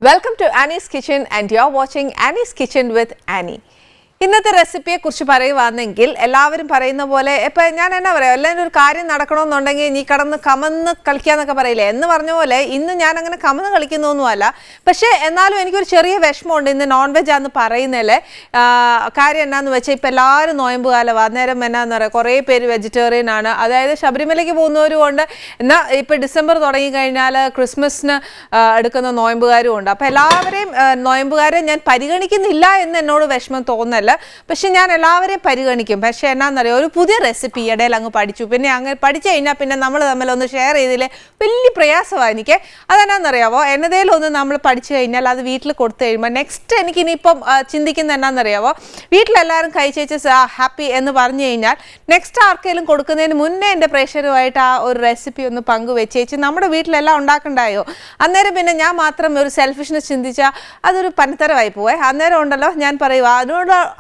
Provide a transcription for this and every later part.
Welcome to Annie's Kitchen and you're watching Annie's Kitchen with Annie. ഇന്നത്തെ റെസിപ്പിയെ കുറിച്ച് പറയുവാണെങ്കിൽ എല്ലാവരും പറയുന്ന പോലെ ഇപ്പം ഞാൻ എന്നാ പറയാം എല്ലാവരും ഒരു കാര്യം നടക്കണമെന്നുണ്ടെങ്കിൽ നീ കടന്ന് കമന്ന് കളിക്കാന്നൊക്കെ പറയില്ലേ എന്ന് പറഞ്ഞ പോലെ ഇന്ന് ഞാൻ അങ്ങനെ കമന്ന് കളിക്കുന്നൊന്നുമല്ല. പക്ഷേ എന്നാലും എനിക്കൊരു ചെറിയ വിഷമമുണ്ട് ഇന്ന് നോൺ വെജ് ആണെന്ന് പറയുന്നതിലെ കാര്യം എന്നാന്ന് വെച്ചാൽ ഇപ്പം എല്ലാവരും നോയമ്പ് കാലം അന്നേരം എന്നാന്ന് പറയുക കുറേ പേര് വെജിറ്റേറിയൻ ആണ്. അതായത് ശബരിമലയ്ക്ക് പോകുന്നവരും ഉണ്ട്, എന്നാൽ ഇപ്പം ഡിസംബർ തുടങ്ങിക്കഴിഞ്ഞാൽ ക്രിസ്മസിന് എടുക്കുന്ന നോയമ്പുകാരും ഉണ്ട്. അപ്പോൾ എല്ലാവരെയും നോയമ്പുകാരെ ഞാൻ പരിഗണിക്കുന്നില്ല എന്ന് എന്നോട് വിഷമം തോന്നല്ല. പക്ഷെ ഞാൻ എല്ലാവരെയും പരിഗണിക്കും. പക്ഷെ എന്നാന്നറിയാം, ഒരു പുതിയ റെസിപ്പി ഇടയിൽ അങ്ങ് പഠിച്ചു. പിന്നെ അങ്ങനെ പഠിച്ചു കഴിഞ്ഞാൽ പിന്നെ നമ്മൾ തമ്മിലൊന്ന് ഷെയർ ചെയ്തില്ലേ വലിയ പ്രയാസമാണ് എനിക്ക്. അതെന്നാന്നറിയാവോ, എന്നതേലൊന്ന് നമ്മൾ പഠിച്ചു കഴിഞ്ഞാൽ അത് വീട്ടിൽ കൊടുത്തു കഴിയുമ്പോൾ നെക്സ്റ്റ് എനിക്ക് ഇനിയിപ്പം ചിന്തിക്കുന്ന എന്നാന്നറിയാവോ, വീട്ടിലെല്ലാവരും കഴിച്ചേച്ച് ഹാപ്പി എന്ന് പറഞ്ഞു കഴിഞ്ഞാൽ നെക്സ്റ്റ് ആർക്കെങ്കിലും കൊടുക്കുന്നതിന് മുന്നേ എൻ്റെ പ്രേക്ഷകരുമായിട്ട് ആ ഒരു റെസിപ്പി ഒന്ന് പങ്കുവെച്ചേച്ച് നമ്മുടെ വീട്ടിലെല്ലാം ഉണ്ടാക്കണ്ടായോ. അന്നേരം പിന്നെ ഞാൻ മാത്രം ഒരു സെൽഫിഷ്നെസ് ചിന്തിച്ചാൽ അതൊരു പനിത്തരമായി പോവേ. അന്നേരം ഉണ്ടല്ലോ ഞാൻ പറയുക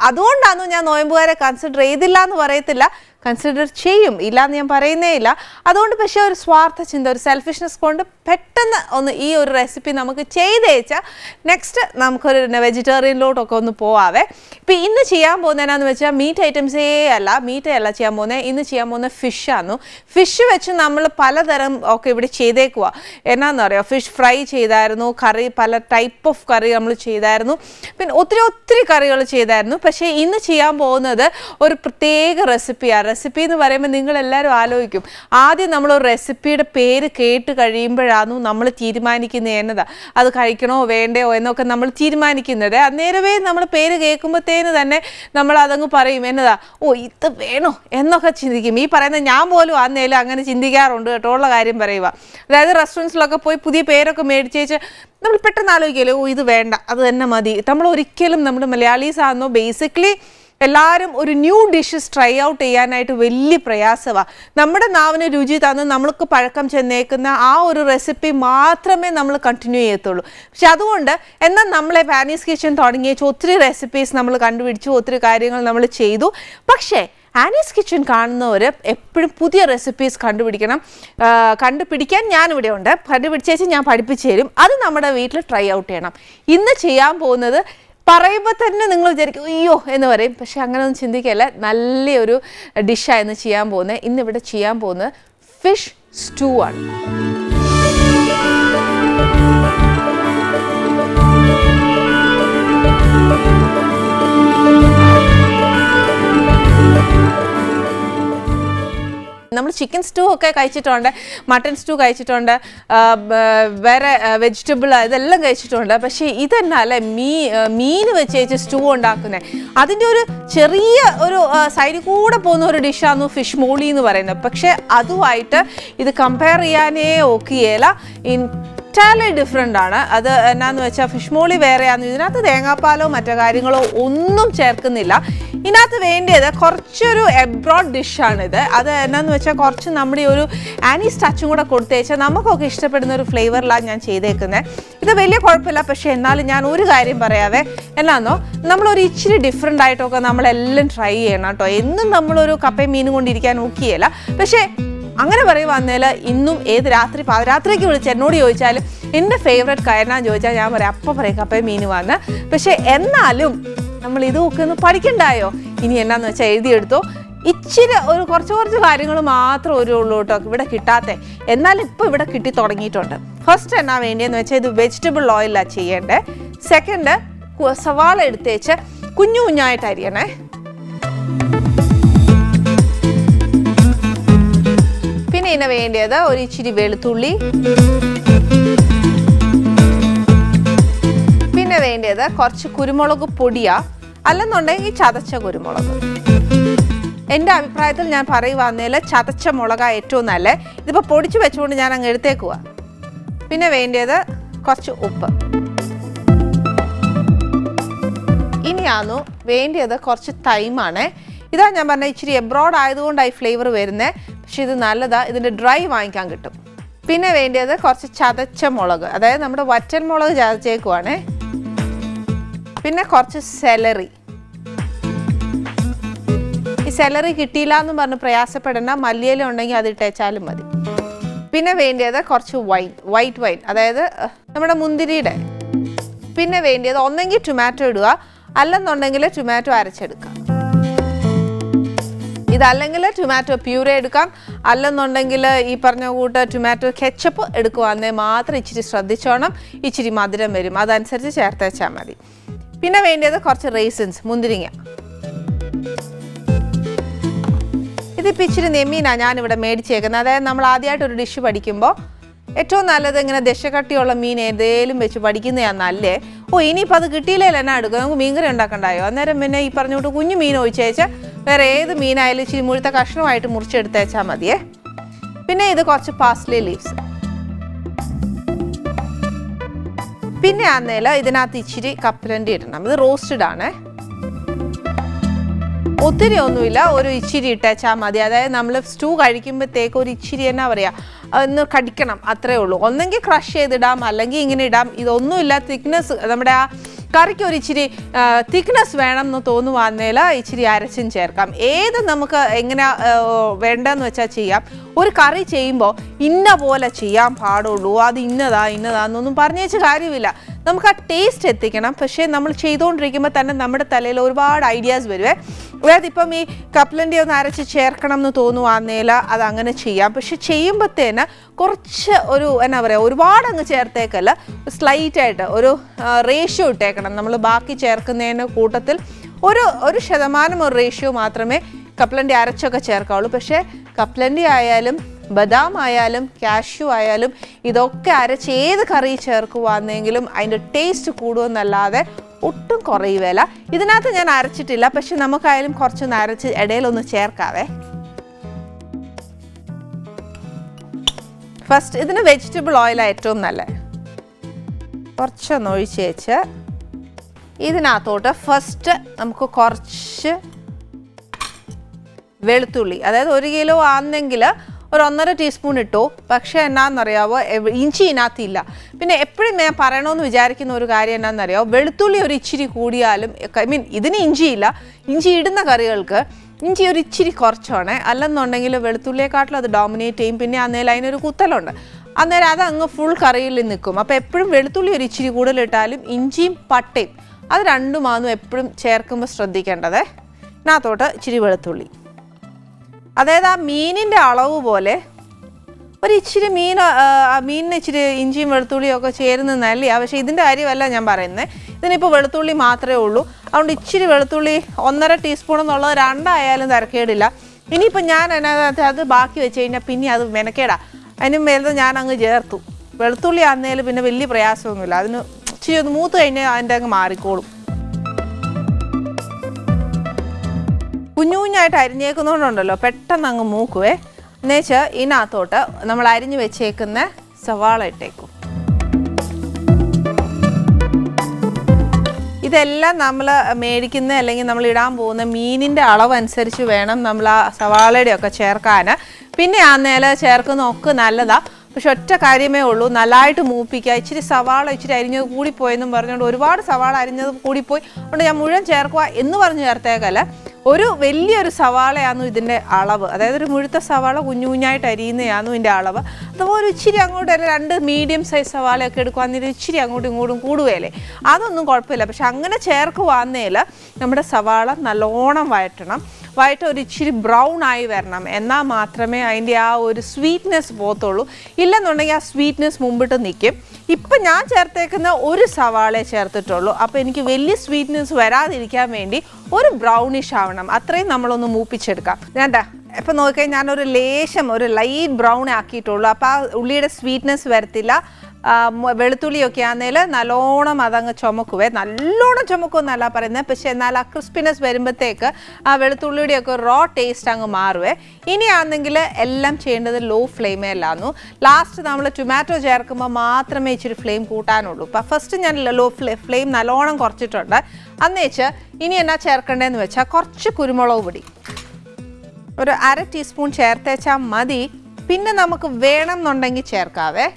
അതുകൊണ്ടാണ് ഞാൻ നോയമ്പുകാരെ കൺസിഡർ ചെയ്തില്ല എന്ന് പറയത്തില്ല, കൺസിഡർ ചെയ്യും, ഇല്ലയെന്ന് ഞാൻ പറയുന്നേ ഇല്ല. അതുകൊണ്ട് പക്ഷേ ഒരു സ്വാർത്ഥ ചിന്ത, ഒരു സെൽഫിഷ്നെസ് കൊണ്ട് പെട്ടെന്ന് ഒന്ന് ഈ ഒരു റെസിപ്പി നമുക്ക് ചെയ്തേച്ചാൽ നെക്സ്റ്റ് നമുക്കൊരു വെജിറ്റേറിയനിലോട്ടൊക്കെ ഒന്ന് പോവാവേ. ഇപ്പം ഇന്ന് ചെയ്യാൻ പോകുന്നതെന്നാന്ന് വെച്ചാൽ മീറ്റ് ഐറ്റംസേ അല്ല, മീറ്റേ അല്ല ചെയ്യാൻ പോകുന്നത്. ഇന്ന് ചെയ്യാൻ പോകുന്നത് ഫിഷാണ്. ഫിഷ് വെച്ച് നമ്മൾ പലതരം ഒക്കെ ഇവിടെ ചെയ്തേക്കുക. എന്നാന്ന് പറയുക, ഫിഷ് ഫ്രൈ ചെയ്തായിരുന്നു, കറി പല ടൈപ്പ് ഓഫ് കറി നമ്മൾ ചെയ്തായിരുന്നു, പിന്നെ ഒത്തിരി കറികൾ ചെയ്തായിരുന്നു. പക്ഷേ ഇന്ന് ചെയ്യാൻ പോകുന്നത് ഒരു പ്രത്യേക റെസിപ്പിയാണ്. റെസിപ്പി എന്ന് പറയുമ്പോൾ നിങ്ങളെല്ലാവരും ആലോചിക്കും, ആദ്യം നമ്മളൊരു റെസിപ്പിയുടെ പേര് കേട്ട് കഴിയുമ്പോഴാണ് നമ്മൾ തീരുമാനിക്കുന്നത് എന്നതാ അത് കഴിക്കണോ വേണ്ടയോ എന്നൊക്കെ നമ്മൾ തീരുമാനിക്കുന്നത്. അന്നേരമേ നമ്മൾ പേര് കേൾക്കുമ്പോഴത്തേന് തന്നെ നമ്മൾ അതങ്ങ് പറയും എന്നതാ, ഓ ഇത് വേണോ എന്നൊക്കെ ചിന്തിക്കും. ഈ പറയുന്നത് ഞാൻ പോലും അന്നേലും അങ്ങനെ ചിന്തിക്കാറുണ്ട് കേട്ടോ, ഉള്ള കാര്യം പറയുക. അതായത് റെസ്റ്റോറൻറ്റ്സിലൊക്കെ പോയി പുതിയ പേരൊക്കെ മേടിച്ചേച്ച് നമ്മൾ പെട്ടെന്ന് ആലോചിക്കുമല്ലോ, ഓ ഇത് വേണ്ട അത് തന്നെ മതി. നമ്മൾ ഒരിക്കലും നമ്മുടെ മലയാളീസ് ആണെന്നോ ബേസിക്കലി എല്ലാവരും ഒരു ന്യൂ ഡിഷസ് ട്രൈ ഔട്ട് ചെയ്യാനായിട്ട് വലിയ പ്രയാസമാണ്. നമ്മുടെ നാവിന് രുചി തന്ന് നമ്മൾക്ക് പഴക്കം ചെന്നേക്കുന്ന ആ ഒരു റെസിപ്പി മാത്രമേ നമ്മൾ കണ്ടിന്യൂ ചെയ്യത്തുള്ളൂ. പക്ഷെ അതുകൊണ്ട് എന്നാൽ നമ്മളെ ആനീസ് കിച്ചൺ തുടങ്ങിയ ഒത്തിരി റെസിപ്പീസ് നമ്മൾ കണ്ടുപിടിച്ചു, ഒത്തിരി കാര്യങ്ങൾ നമ്മൾ ചെയ്തു. പക്ഷേ ആനീസ് കിച്ചൺ കാണുന്നവർ എപ്പോഴും പുതിയ റെസിപ്പീസ് കണ്ടുപിടിക്കാൻ ഞാനിവിടെ ഉണ്ട്. കണ്ടുപിടിച്ചേച്ച് ഞാൻ പഠിപ്പിച്ചു തരും. അത് നമ്മുടെ വീട്ടിൽ ട്രൈ ഔട്ട് ചെയ്യണം. ഇന്ന് ചെയ്യാൻ പോകുന്നത് പറയുമ്പോൾ തന്നെ നിങ്ങൾ വിചാരിക്കും അയ്യോ എന്ന് പറയും. പക്ഷെ അങ്ങനെയൊന്നും ചിന്തിക്കല്ല, നല്ലൊരു ഡിഷായിരുന്നു ചെയ്യാൻ പോകുന്നത്. ഇന്നിവിടെ ചെയ്യാൻ പോകുന്നത് ഫിഷ് സ്റ്റൂ ആണ്. നമ്മൾ ചിക്കൻ സ്റ്റൂ ഒക്കെ കഴിച്ചിട്ടുണ്ട്, മട്ടൺ സ്റ്റൂ കഴിച്ചിട്ടുണ്ട്, വേറെ വെജിറ്റബിൾ ഇതെല്ലാം കഴിച്ചിട്ടുണ്ട്. പക്ഷേ ഇതെന്നല്ലേ മീൻ വെച്ചേച്ച് സ്റ്റൂ ഉണ്ടാക്കുന്നത്. അതിൻ്റെ ഒരു ചെറിയ ഒരു സൈഡിൽ കൂടെ പോകുന്ന ഒരു ഡിഷാണ് ഫിഷ് മോളി എന്ന് പറയുന്നത്. പക്ഷേ അതുമായിട്ട് ഇത് കമ്പയർ ചെയ്യാനേ ഒക്കുകയില്ല. എൻറ്റയർലി ഡിഫറെൻ്റ് ആണ്. അത് എന്നാന്ന് വെച്ചാൽ ഫിഷ് മോളി വേറെയാണ്. ഇതിനകത്ത് തേങ്ങാപ്പാലോ മറ്റോ കാര്യങ്ങളോ ഒന്നും ചേർക്കുന്നില്ല. ഇതിനകത്ത് വേണ്ടിയത് കുറച്ചൊരു എബ്രോഡ് ഡിഷാണിത്. അത് എന്നാന്ന് വെച്ചാൽ കുറച്ച് നമ്മുടെ ഒരു ആനീസ് ടച്ചും കൂടെ കൊടുത്തേച്ചാൽ നമുക്കൊക്കെ ഇഷ്ടപ്പെടുന്ന ഒരു ഫ്ലേവറിലാണ് ഞാൻ ചെയ്തേക്കുന്നത്. ഇത് വലിയ കുഴപ്പമില്ല. പക്ഷേ എന്നാലും ഞാൻ ഒരു കാര്യം പറയാവേ, എന്നാന്നോ നമ്മളൊരു ഇച്ചിരി ഡിഫറെൻ്റ് ആയിട്ടൊക്കെ നമ്മളെല്ലാം ട്രൈ ചെയ്യണം കേട്ടോ. എന്നും നമ്മളൊരു കപ്പയും മീനും കൊണ്ടിരിക്കാൻ നോക്കിയല്ല. പക്ഷേ അങ്ങനെ പറയുവാന്നേൽ ഇന്നും ഏത് പാതിരാത്രിക്ക് വിളിച്ച് എന്നോട് ചോദിച്ചാലും എൻ്റെ ഫേവറേറ്റ് കാര്യനാന്ന് ചോദിച്ചാൽ ഞാൻ പറയാം അപ്പം പറയും കപ്പയും മീനും വന്ന്. പക്ഷേ എന്നാലും നമ്മൾ ഇതൊക്കെ ഒന്ന് പഠിക്കണ്ടായോ. ഇനി എന്നാന്ന് വെച്ചാൽ എഴുതിയെടുത്തോ. ഇച്ചിരി ഒരു കുറച്ച് കാര്യങ്ങൾ മാത്രം ഉള്ളൂ കേട്ടോ ഇവിടെ കിട്ടാത്ത. എന്നാൽ ഇപ്പോൾ ഇവിടെ കിട്ടി തുടങ്ങിയിട്ടുണ്ട്. ഫസ്റ്റ് എന്നാ വേണ്ടിയെന്ന് വെച്ചാൽ ഇത് വെജിറ്റബിൾ ഓയിലാണ് ചെയ്യേണ്ടത്. സെക്കൻഡ്, സവാള എടുത്തേച്ച് കുഞ്ഞായിട്ട് അരിയണേ. പിന്നെ ഇതിന് വേണ്ടിയത് ഒരു ഇച്ചിരി വെളുത്തുള്ളി, പിന്നെ വേണ്ടിയത് കുറച്ച് കുരുമുളക് പൊടിയാ, അല്ലെന്നുണ്ടെങ്കിൽ ചതച്ച കുരുമുളക്. എൻ്റെ അഭിപ്രായത്തിൽ ഞാൻ പറയുവാന്നേൽ ചതച്ച മുളകാണ് ഏറ്റവും നല്ല. ഇതിപ്പോൾ പൊടിച്ച് വെച്ചുകൊണ്ട് ഞാൻ അങ്ങ് എടുത്തേക്കുക. പിന്നെ വേണ്ടിയത് കുറച്ച് ഉപ്പ്. ഇനിയാന്നു വേണ്ടിയത് കുറച്ച് തൈമാണ്. ഇതാ ഞാൻ പറഞ്ഞ ഇച്ചിരി എബ്രോഡ് ആയതുകൊണ്ടായി ഫ്ലേവർ വരുന്നത്. പക്ഷെ ഇത് നല്ലതാ, ഇതിൻ്റെ ഡ്രൈ വാങ്ങിക്കാൻ കിട്ടും. പിന്നെ വേണ്ടിയത് കുറച്ച് ചതച്ച മുളക്, അതായത് നമ്മുടെ വറ്റൻ മുളക് ചതച്ചേക്കുവാണേ. പിന്നെ കുറച്ച് സെലറി. ഈ സെലറി കിട്ടിയില്ല എന്ന് പറഞ്ഞ് പ്രയാസപ്പെടേണ്ട, മല്ലിയില ഉണ്ടെങ്കിൽ അത് ഇട്ടേച്ചാലും മതി. പിന്നെ വേണ്ടിയത് കുറച്ച് വൈറ്റ് വൈൻ, അതായത് നമ്മുടെ മുന്തിരിയുടെ പിന്നെ വേണ്ടിയത് ഒന്നെങ്കിൽ ടൊമാറ്റോ ഇടുക, അല്ലെന്നുണ്ടെങ്കിൽ ടൊമാറ്റോ അരച്ചെടുക്കാം. ഇതല്ലെങ്കിൽ ടൊമാറ്റോ പ്യൂരെ എടുക്കാം, അല്ലെന്നുണ്ടെങ്കിൽ ഈ പറഞ്ഞ കൂട്ട് ടൊമാറ്റോ കെച്ചപ്പ് എടുക്കുവാന്നേ മാത്രം ഇച്ചിരി ശ്രദ്ധിച്ചോണം. ഇച്ചിരി മധുരം വരും, അതനുസരിച്ച് ചേർത്ത് വെച്ചാൽ മതി. പിന്നെ വേണ്ടത് കുറച്ച് റേസിൻസ്, മുന്തിരിങ്ങ. ഇതിപ്പോൾ ഇച്ചിരി നെമ്മീനാണ് ഞാനിവിടെ മേടിച്ചേക്കുന്നത്. അതായത് നമ്മൾ ആദ്യമായിട്ട് ഒരു ഡിഷ് പഠിക്കുമ്പോൾ ഏറ്റവും നല്ലത് ഇങ്ങനെ ദശക്കട്ടിയുള്ള മീൻ ഏതേലും വെച്ച് പഠിക്കുന്നതാണ് നല്ലേ. ഇനിയിപ്പോൾ അത് കിട്ടിയില്ലല്ലോ എന്നാ എടുക്കുക, നമുക്ക് മീൻകറി ഉണ്ടാക്കണ്ടായോ? അന്നേരം പിന്നെ ഈ പറഞ്ഞുകൊണ്ട് കുഞ്ഞു മീൻ ഒഴിച്ചേച്ചാൽ വേറെ ഏത് മീനായാലും ഇച്ചിരി മുഴുത്ത കഷ്ണമായിട്ട് മുറിച്ചെടുത്തേച്ചാൽ മതിയേ. പിന്നെ ഇത് കുറച്ച് പാസ്ലി ലീവ്സ്. പിന്നെ ആന്നേൽ ഇതിനകത്ത് ഇച്ചിരി കപ്പലണ്ടി ഇടണം. ഇത് റോസ്റ്റഡ് ആണ്, ഒത്തിരി ഒന്നുമില്ല, ഒരു ഇച്ചിരി ഇട്ടേച്ചാൽ മതി. അതായത് നമ്മൾ സ്റ്റൂ കഴിക്കുമ്പോഴത്തേക്ക് ഒരു ഇച്ചിരി എന്നാ പറയുക, ഒന്ന് കടിക്കണം, അത്രേ ഉള്ളൂ. ഒന്നെങ്കിൽ ക്രഷ് ചെയ്തിടാം, അല്ലെങ്കിൽ ഇങ്ങനെ ഇടാം. ഇതൊന്നുമില്ല, തിക്നെസ് നമ്മുടെ ആ കറിക്ക് ഒരു ഇച്ചിരി തിക്നെസ് വേണം എന്ന് തോന്നുവാന്നേൽ ഇച്ചിരി അരച്ചും ചേർക്കാം. ഏത് നമുക്ക് എങ്ങനെ വേണ്ടെന്ന് വെച്ചാൽ ചെയ്യാം. ഒരു കറി ചെയ്യുമ്പോൾ ഇന്ന പോലെ ചെയ്യാൻ പാടുള്ളൂ, അത് ഇന്നതാന്നൊന്നും പറഞ്ഞേച്ച് കാര്യമില്ല. നമുക്ക് ആ ടേസ്റ്റ് എത്തിക്കണം. പക്ഷേ നമ്മൾ ചെയ്തുകൊണ്ടിരിക്കുമ്പോൾ തന്നെ നമ്മുടെ തലയിൽ ഒരുപാട് ഐഡിയാസ് വരുവേ. അതായത് ഇപ്പം ഈ കപ്പലണ്ടി ഒന്ന് അരച്ച് ചേർക്കണം എന്ന് തോന്നുവാന്നേൽ അത് അങ്ങനെ ചെയ്യാം. പക്ഷെ ചെയ്യുമ്പോഴത്തേന് കുറച്ച് ഒരു എന്നാ പറയുക, ഒരുപാട് അങ്ങ് ചേർത്തേക്കല്ല, സ്ലൈറ്റായിട്ട് ഒരു റേഷ്യോ ഇട്ടേക്കണം. നമ്മൾ ബാക്കി ചേർക്കുന്നതിന് കൂട്ടത്തിൽ ഒരു ശതമാനം ഒരു റേഷ്യോ മാത്രമേ കപ്പലണ്ടി അരച്ചൊക്കെ ചേർക്കാവുള്ളൂ. പക്ഷേ കപ്പലണ്ടി ആയാലും ബദാം ആയാലും കാഷ്യൂ ആയാലും ഇതൊക്കെ അരച്ച് ഏത് കറി ചേർക്കുവാന്നെങ്കിലും അതിൻ്റെ ടേസ്റ്റ് കൂടുമെന്നല്ലാതെ ഒട്ടും കുറയുകയില്ല. ഇതിനകത്ത് ഞാൻ അരച്ചിട്ടില്ല, പക്ഷെ നമുക്കായാലും കുറച്ചൊന്ന് അരച്ച് ഇടയിലൊന്ന് ചേർക്കാവേ. ഫസ്റ്റ് ഇതിന് വെജിറ്റബിൾ ഓയിലാണ് ഏറ്റവും നല്ലത്. കുറച്ചൊന്ന് ഒഴിച്ച് വെച്ച് ഇതിനകത്തോട്ട് ഫസ്റ്റ് നമുക്ക് കുറച്ച് വെളുത്തുള്ളി, അതായത് 1 കിലോ ആണെങ്കിൽ ഒരു 1.5 ടീസ്പൂൺ ഇട്ടു. പക്ഷേ എന്നാണെന്നറിയാവോ, ഇഞ്ചി ഇതിനകത്തില്ല. പിന്നെ എപ്പോഴും ഞാൻ പറയണമെന്ന് വിചാരിക്കുന്ന ഒരു കാര്യം എന്നാണെന്നറിയാമോ, വെളുത്തുള്ളി ഒരു ഇച്ചിരി കൂടിയാലും ഇതിന് ഇഞ്ചിയില്ല, ഇഞ്ചി ഇടുന്ന കറികൾക്ക് ഇഞ്ചി ഒരു ഇച്ചിരി കുറച്ചാണ്. അല്ലെന്നുണ്ടെങ്കിൽ വെളുത്തുള്ളിയെക്കാട്ടിലും അത് ഡോമിനേറ്റ് ചെയ്യും. പിന്നെ അന്നേരം അതിനൊരു കുത്തലുണ്ട്, അന്നേരം അത് അങ്ങ് ഫുൾ കറിയിൽ നിൽക്കും. അപ്പോൾ എപ്പോഴും വെളുത്തുള്ളി ഒരു ഇച്ചിരി കൂടുതലിട്ടാലും ഇഞ്ചിയും പട്ടയും അത് രണ്ടുമാണെന്നും എപ്പോഴും ചേർക്കുമ്പോൾ ശ്രദ്ധിക്കേണ്ടത്. ഇതിനകത്തോട്ട് ഇച്ചിരി വെളുത്തുള്ളി, അതായത് ആ മീനിൻ്റെ അളവ് പോലെ ഒരു ഇച്ചിരി മീനിന് ഇച്ചിരി ഇഞ്ചിയും വെളുത്തുള്ളിയും ഒക്കെ ചേരുന്നതല്ല. പക്ഷേ ഇതിൻ്റെ കാര്യമല്ല ഞാൻ പറയുന്നത്. ഇതിനിപ്പോൾ വെളുത്തുള്ളി മാത്രമേ ഉള്ളൂ. അതുകൊണ്ട് ഇച്ചിരി വെളുത്തുള്ളി 1.5 ടീസ്പൂൺ എന്നുള്ളത് 2 ആയാലും തരക്കേടില്ല. ഇനിയിപ്പോൾ ഞാൻ അതിനകത്ത് അത് ബാക്കി വെച്ച് കഴിഞ്ഞാൽ പിന്നെ അത് മെനക്കേടാ. അതിന് മേലത്തെ ഞാൻ അങ്ങ് ചേർത്തു. വെളുത്തുള്ളി ആന്നേലും പിന്നെ വലിയ പ്രയാസമൊന്നുമില്ല. അതിന് ഇച്ചിരി ഒന്ന് മൂത്ത് കഴിഞ്ഞാൽ അതിൻ്റെ അങ്ങ് മാറിക്കോളും. കുഞ്ഞുകുഞ്ഞായിട്ട് അരിഞ്ഞേക്കുന്നതുകൊണ്ടുണ്ടല്ലോ പെട്ടെന്ന് അങ്ങ് മൂക്കുവേ. എന്നുവെച്ചാൽ ഇതിനകത്തോട്ട് നമ്മൾ അരിഞ്ഞു വെച്ചേക്കുന്ന സവാള ഇട്ടേക്കും. ഇതെല്ലാം നമ്മൾ മേടിക്കുന്ന അല്ലെങ്കിൽ നമ്മൾ ഇടാൻ പോകുന്ന മീനിൻ്റെ അളവനുസരിച്ച് വേണം നമ്മൾ ആ സവാളയുടെയൊക്കെ ചേർക്കാൻ. പിന്നെ ആ നേല ചേർക്കുന്നതൊക്കെ നല്ലതാണ്. പക്ഷെ ഒറ്റ കാര്യമേ ഉള്ളൂ, നല്ലതായിട്ട് മൂപ്പിക്കുക. ഇച്ചിരി സവാള ഇച്ചിരി അരിഞ്ഞത് കൂടിപ്പോയെന്നും പറഞ്ഞുകൊണ്ട് ഒരുപാട് സവാള അരിഞ്ഞത് കൂടിപ്പോയി അതുകൊണ്ട് ഞാൻ മുഴുവൻ ചേർക്കുക എന്ന് പറഞ്ഞ് ചേർത്തേക്കല്ല. ഒരു വലിയൊരു സവാളയായിരുന്നു ഇതിൻ്റെ അളവ്. അതായത് ഒരു മുഴുത്ത സവാള കുഞ്ഞു കുഞ്ഞായിട്ട് അരിയുന്നതായിരുന്നു ഇതിൻ്റെ അളവ്. അതുപോലെ ഇച്ചിരി അങ്ങോട്ട് 2 മീഡിയം സൈസ് സവാളയൊക്കെ എടുക്കുവാന്നേരം ഇച്ചിരി അങ്ങോട്ടും ഇങ്ങോട്ടും കൂടുകയല്ലേ, അതൊന്നും കുഴപ്പമില്ല. പക്ഷെ അങ്ങനെ ചേർക്കുവാന്നേൽ നമ്മുടെ സവാള നല്ലോണം വഴറ്റണം. വഴറ്റ് ഒരു ഇച്ചിരി ബ്രൗൺ ആയി വരണം. എന്നാൽ മാത്രമേ അതിൻ്റെ ആ ഒരു സ്വീറ്റ്നെസ് പോകത്തുള്ളൂ. ഇല്ലെന്നുണ്ടെങ്കിൽ ആ സ്വീറ്റ്നെസ് മുമ്പിട്ട് നിൽക്കും. ഇപ്പം ഞാൻ ചേർത്തേക്കുന്ന ഒരു സവാളയെ ചേർത്തിട്ടുള്ളൂ. അപ്പോൾ എനിക്ക് വലിയ സ്വീറ്റ്നെസ് വരാതിരിക്കാൻ വേണ്ടി ഒരു ബ്രൗണിഷ് ആവണം. അത്രയും നമ്മളൊന്ന് മൂപ്പിച്ചെടുക്കാം. വേണ്ട ഇപ്പം നോക്കിയാൽ ഞാനൊരു ലേശം ഒരു ലൈറ്റ് ബ്രൗൺ ആക്കിയിട്ടുള്ളൂ. അപ്പോൾ ആ ഉള്ളിയുടെ സ്വീറ്റ്നെസ് വരത്തില്ല. വെളുത്തുള്ളിയൊക്കെ ആണെങ്കിൽ നല്ലോണം അതങ്ങ് ചുമക്കുവേ. നല്ലോണം ചുമക്കുമെന്നല്ല പറയുന്നത്, പക്ഷേ എന്നാൽ ആ ക്രിസ്പിനെസ് വരുമ്പോഴത്തേക്ക് ആ വെളുത്തുള്ളിയുടെയൊക്കെ റോ ടേസ്റ്റ് അങ്ങ് മാറുവേ. ഇനിയാണെങ്കിൽ എല്ലാം ചെയ്യേണ്ടത് ലോ ഫ്ലെയിമേലാന്നു. ലാസ്റ്റ് നമ്മൾ ടൊമാറ്റോ ചേർക്കുമ്പോൾ മാത്രമേ ഇച്ചിരി ഫ്ലെയിം കൂട്ടാനുള്ളൂ. അപ്പം ഫസ്റ്റ് ഞാൻ ലോ ഫ്ലെയിം നല്ലോണം കുറച്ചിട്ടുണ്ട്. അന്നേച്ച് ഇനി എന്നാ ചേർക്കേണ്ടതെന്ന് വെച്ചാൽ കുറച്ച് കുരുമുളക് പൊടി ഒരു 1/2 ടീസ്പൂൺ ചേർത്തേച്ചാൽ മതി. പിന്നെ നമുക്ക് വേണം എന്നുണ്ടെങ്കിൽ ചേർക്കാവേ.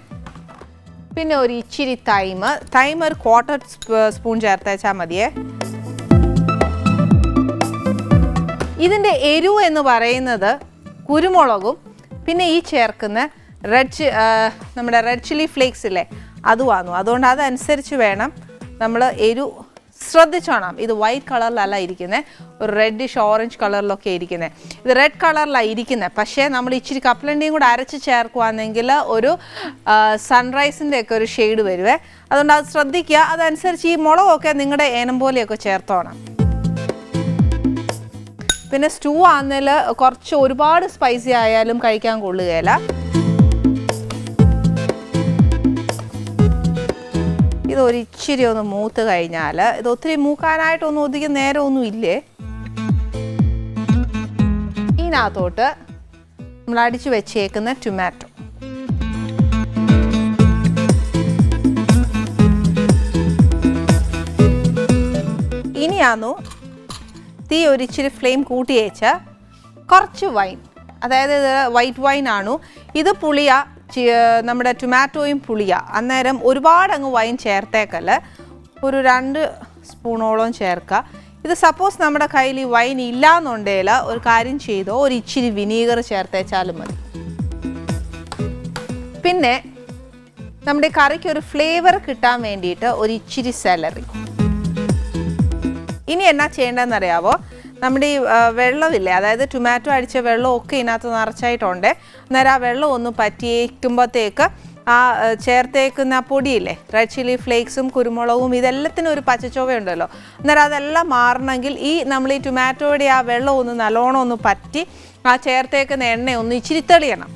പിന്നെ ഒരു ഇച്ചിരി തൈമ് ഒരു 1/4 സ്പൂൺ ചേർത്തേച്ചാൽ മതിയേ. ഇതിൻ്റെ എരിവ് എന്ന് പറയുന്നത് കുരുമുളകും പിന്നെ ഈ ചേർക്കുന്ന നമ്മുടെ റെഡ് ചില്ലി ഫ്ലേക്സ് ഇല്ലേ അതുമാണ്. അതുകൊണ്ട് അതനുസരിച്ച് വേണം നമ്മൾ ശ്രദ്ധിച്ചോണം. ഇത് വൈറ്റ് കളറിലല്ല ഇരിക്കുന്നത്, ഒരു റെഡിഷ് ഓറഞ്ച് കളറിലൊക്കെ ഇരിക്കുന്നത്. ഇത് റെഡ് കളറിലാണ് ഇരിക്കുന്നത്. പക്ഷേ നമ്മൾ ഇച്ചിരി കപ്പലണ്ടിയും കൂടെ അരച്ച് ചേർക്കുകയാണെങ്കിൽ ഒരു സൺറൈസിൻ്റെ ഒക്കെ ഒരു ഷെയ്ഡ് വരുവേ. അതുകൊണ്ട് അത് ശ്രദ്ധിക്കുക. അതനുസരിച്ച് ഈ മുളകൊക്കെ നിങ്ങളുടെ ഏനം പോലെയൊക്കെ ചേർത്തോണം. പിന്നെ സ്റ്റൂ ആണെങ്കിൽ കുറച്ച് ഒരുപാട് സ്പൈസി ആയാലും കഴിക്കാൻ കൊള്ളുകയില്ല. ഇതൊരിച്ചിരി ഒന്ന് മൂത്ത് കഴിഞ്ഞാൽ, ഇത് ഒത്തിരി മൂക്കാനായിട്ടൊന്നും ഒതുക്കി നേരമൊന്നും ഇല്ലേ, ഇതിനകത്തോട്ട് നമ്മൾ അടിച്ചു വെച്ചേക്കുന്ന ടൊമാറ്റോ, ഇനിയാന്നു തീ ഒരിച്ചിരി ഫ്ലെയിം കൂട്ടി വെച്ച് കുറച്ച് വൈൻ, അതായത് ഇത് വൈറ്റ് വൈൻ ആണ്. ഇത് പുളിയാ, നമ്മുടെ ടൊമാറ്റോയും പുളിയാ. അന്നേരം ഒരുപാട് അങ്ങ് വൈൻ ചേർത്തേക്കല്ല, ഒരു 2 സ്പൂണോളം ചേർക്കുക. ഇത് സപ്പോസ് നമ്മുടെ കയ്യിൽ ഈ വൈൻ ഇല്ലാന്നുണ്ടെങ്കിൽ ഒരു കാര്യം ചെയ്തോ, ഒരു ഇച്ചിരി വിനീഗർ ചേർത്തേച്ചാലും മതി. പിന്നെ നമ്മുടെ കറിക്ക് ഒരു ഫ്ലേവർ കിട്ടാൻ വേണ്ടിയിട്ട് ഒരു ഇച്ചിരി സെലറി. ഇനി എന്നാ ചെയ്യേണ്ടതെന്നറിയാവോ, നമ്മുടെ ഈ വെള്ളമില്ലേ, അതായത് ടൊമാറ്റോ അടിച്ച വെള്ളമൊക്കെ ഇതിനകത്ത് നിറച്ചായിട്ടുണ്ട്. അന്നേരം ആ വെള്ളം ഒന്ന് പറ്റിയേക്കുമ്പോഴത്തേക്ക് ആ ചേർത്തേക്കുന്ന പൊടിയില്ലേ, റെഡ് ചില്ലി ഫ്ലേക്സും കുരുമുളകും ഇതെല്ലാത്തിനും ഒരു പച്ചച്ചൊവയുണ്ടല്ലോ. അന്നേരം അതെല്ലാം മാറണമെങ്കിൽ നമ്മൾ ഈ ടൊമാറ്റോയുടെ ആ വെള്ളം ഒന്ന് നല്ലോണം ഒന്ന് പറ്റി ആ ചേർത്തേക്കുന്ന എണ്ണ ഒന്ന് ഇച്ചിരി തെളിയണം.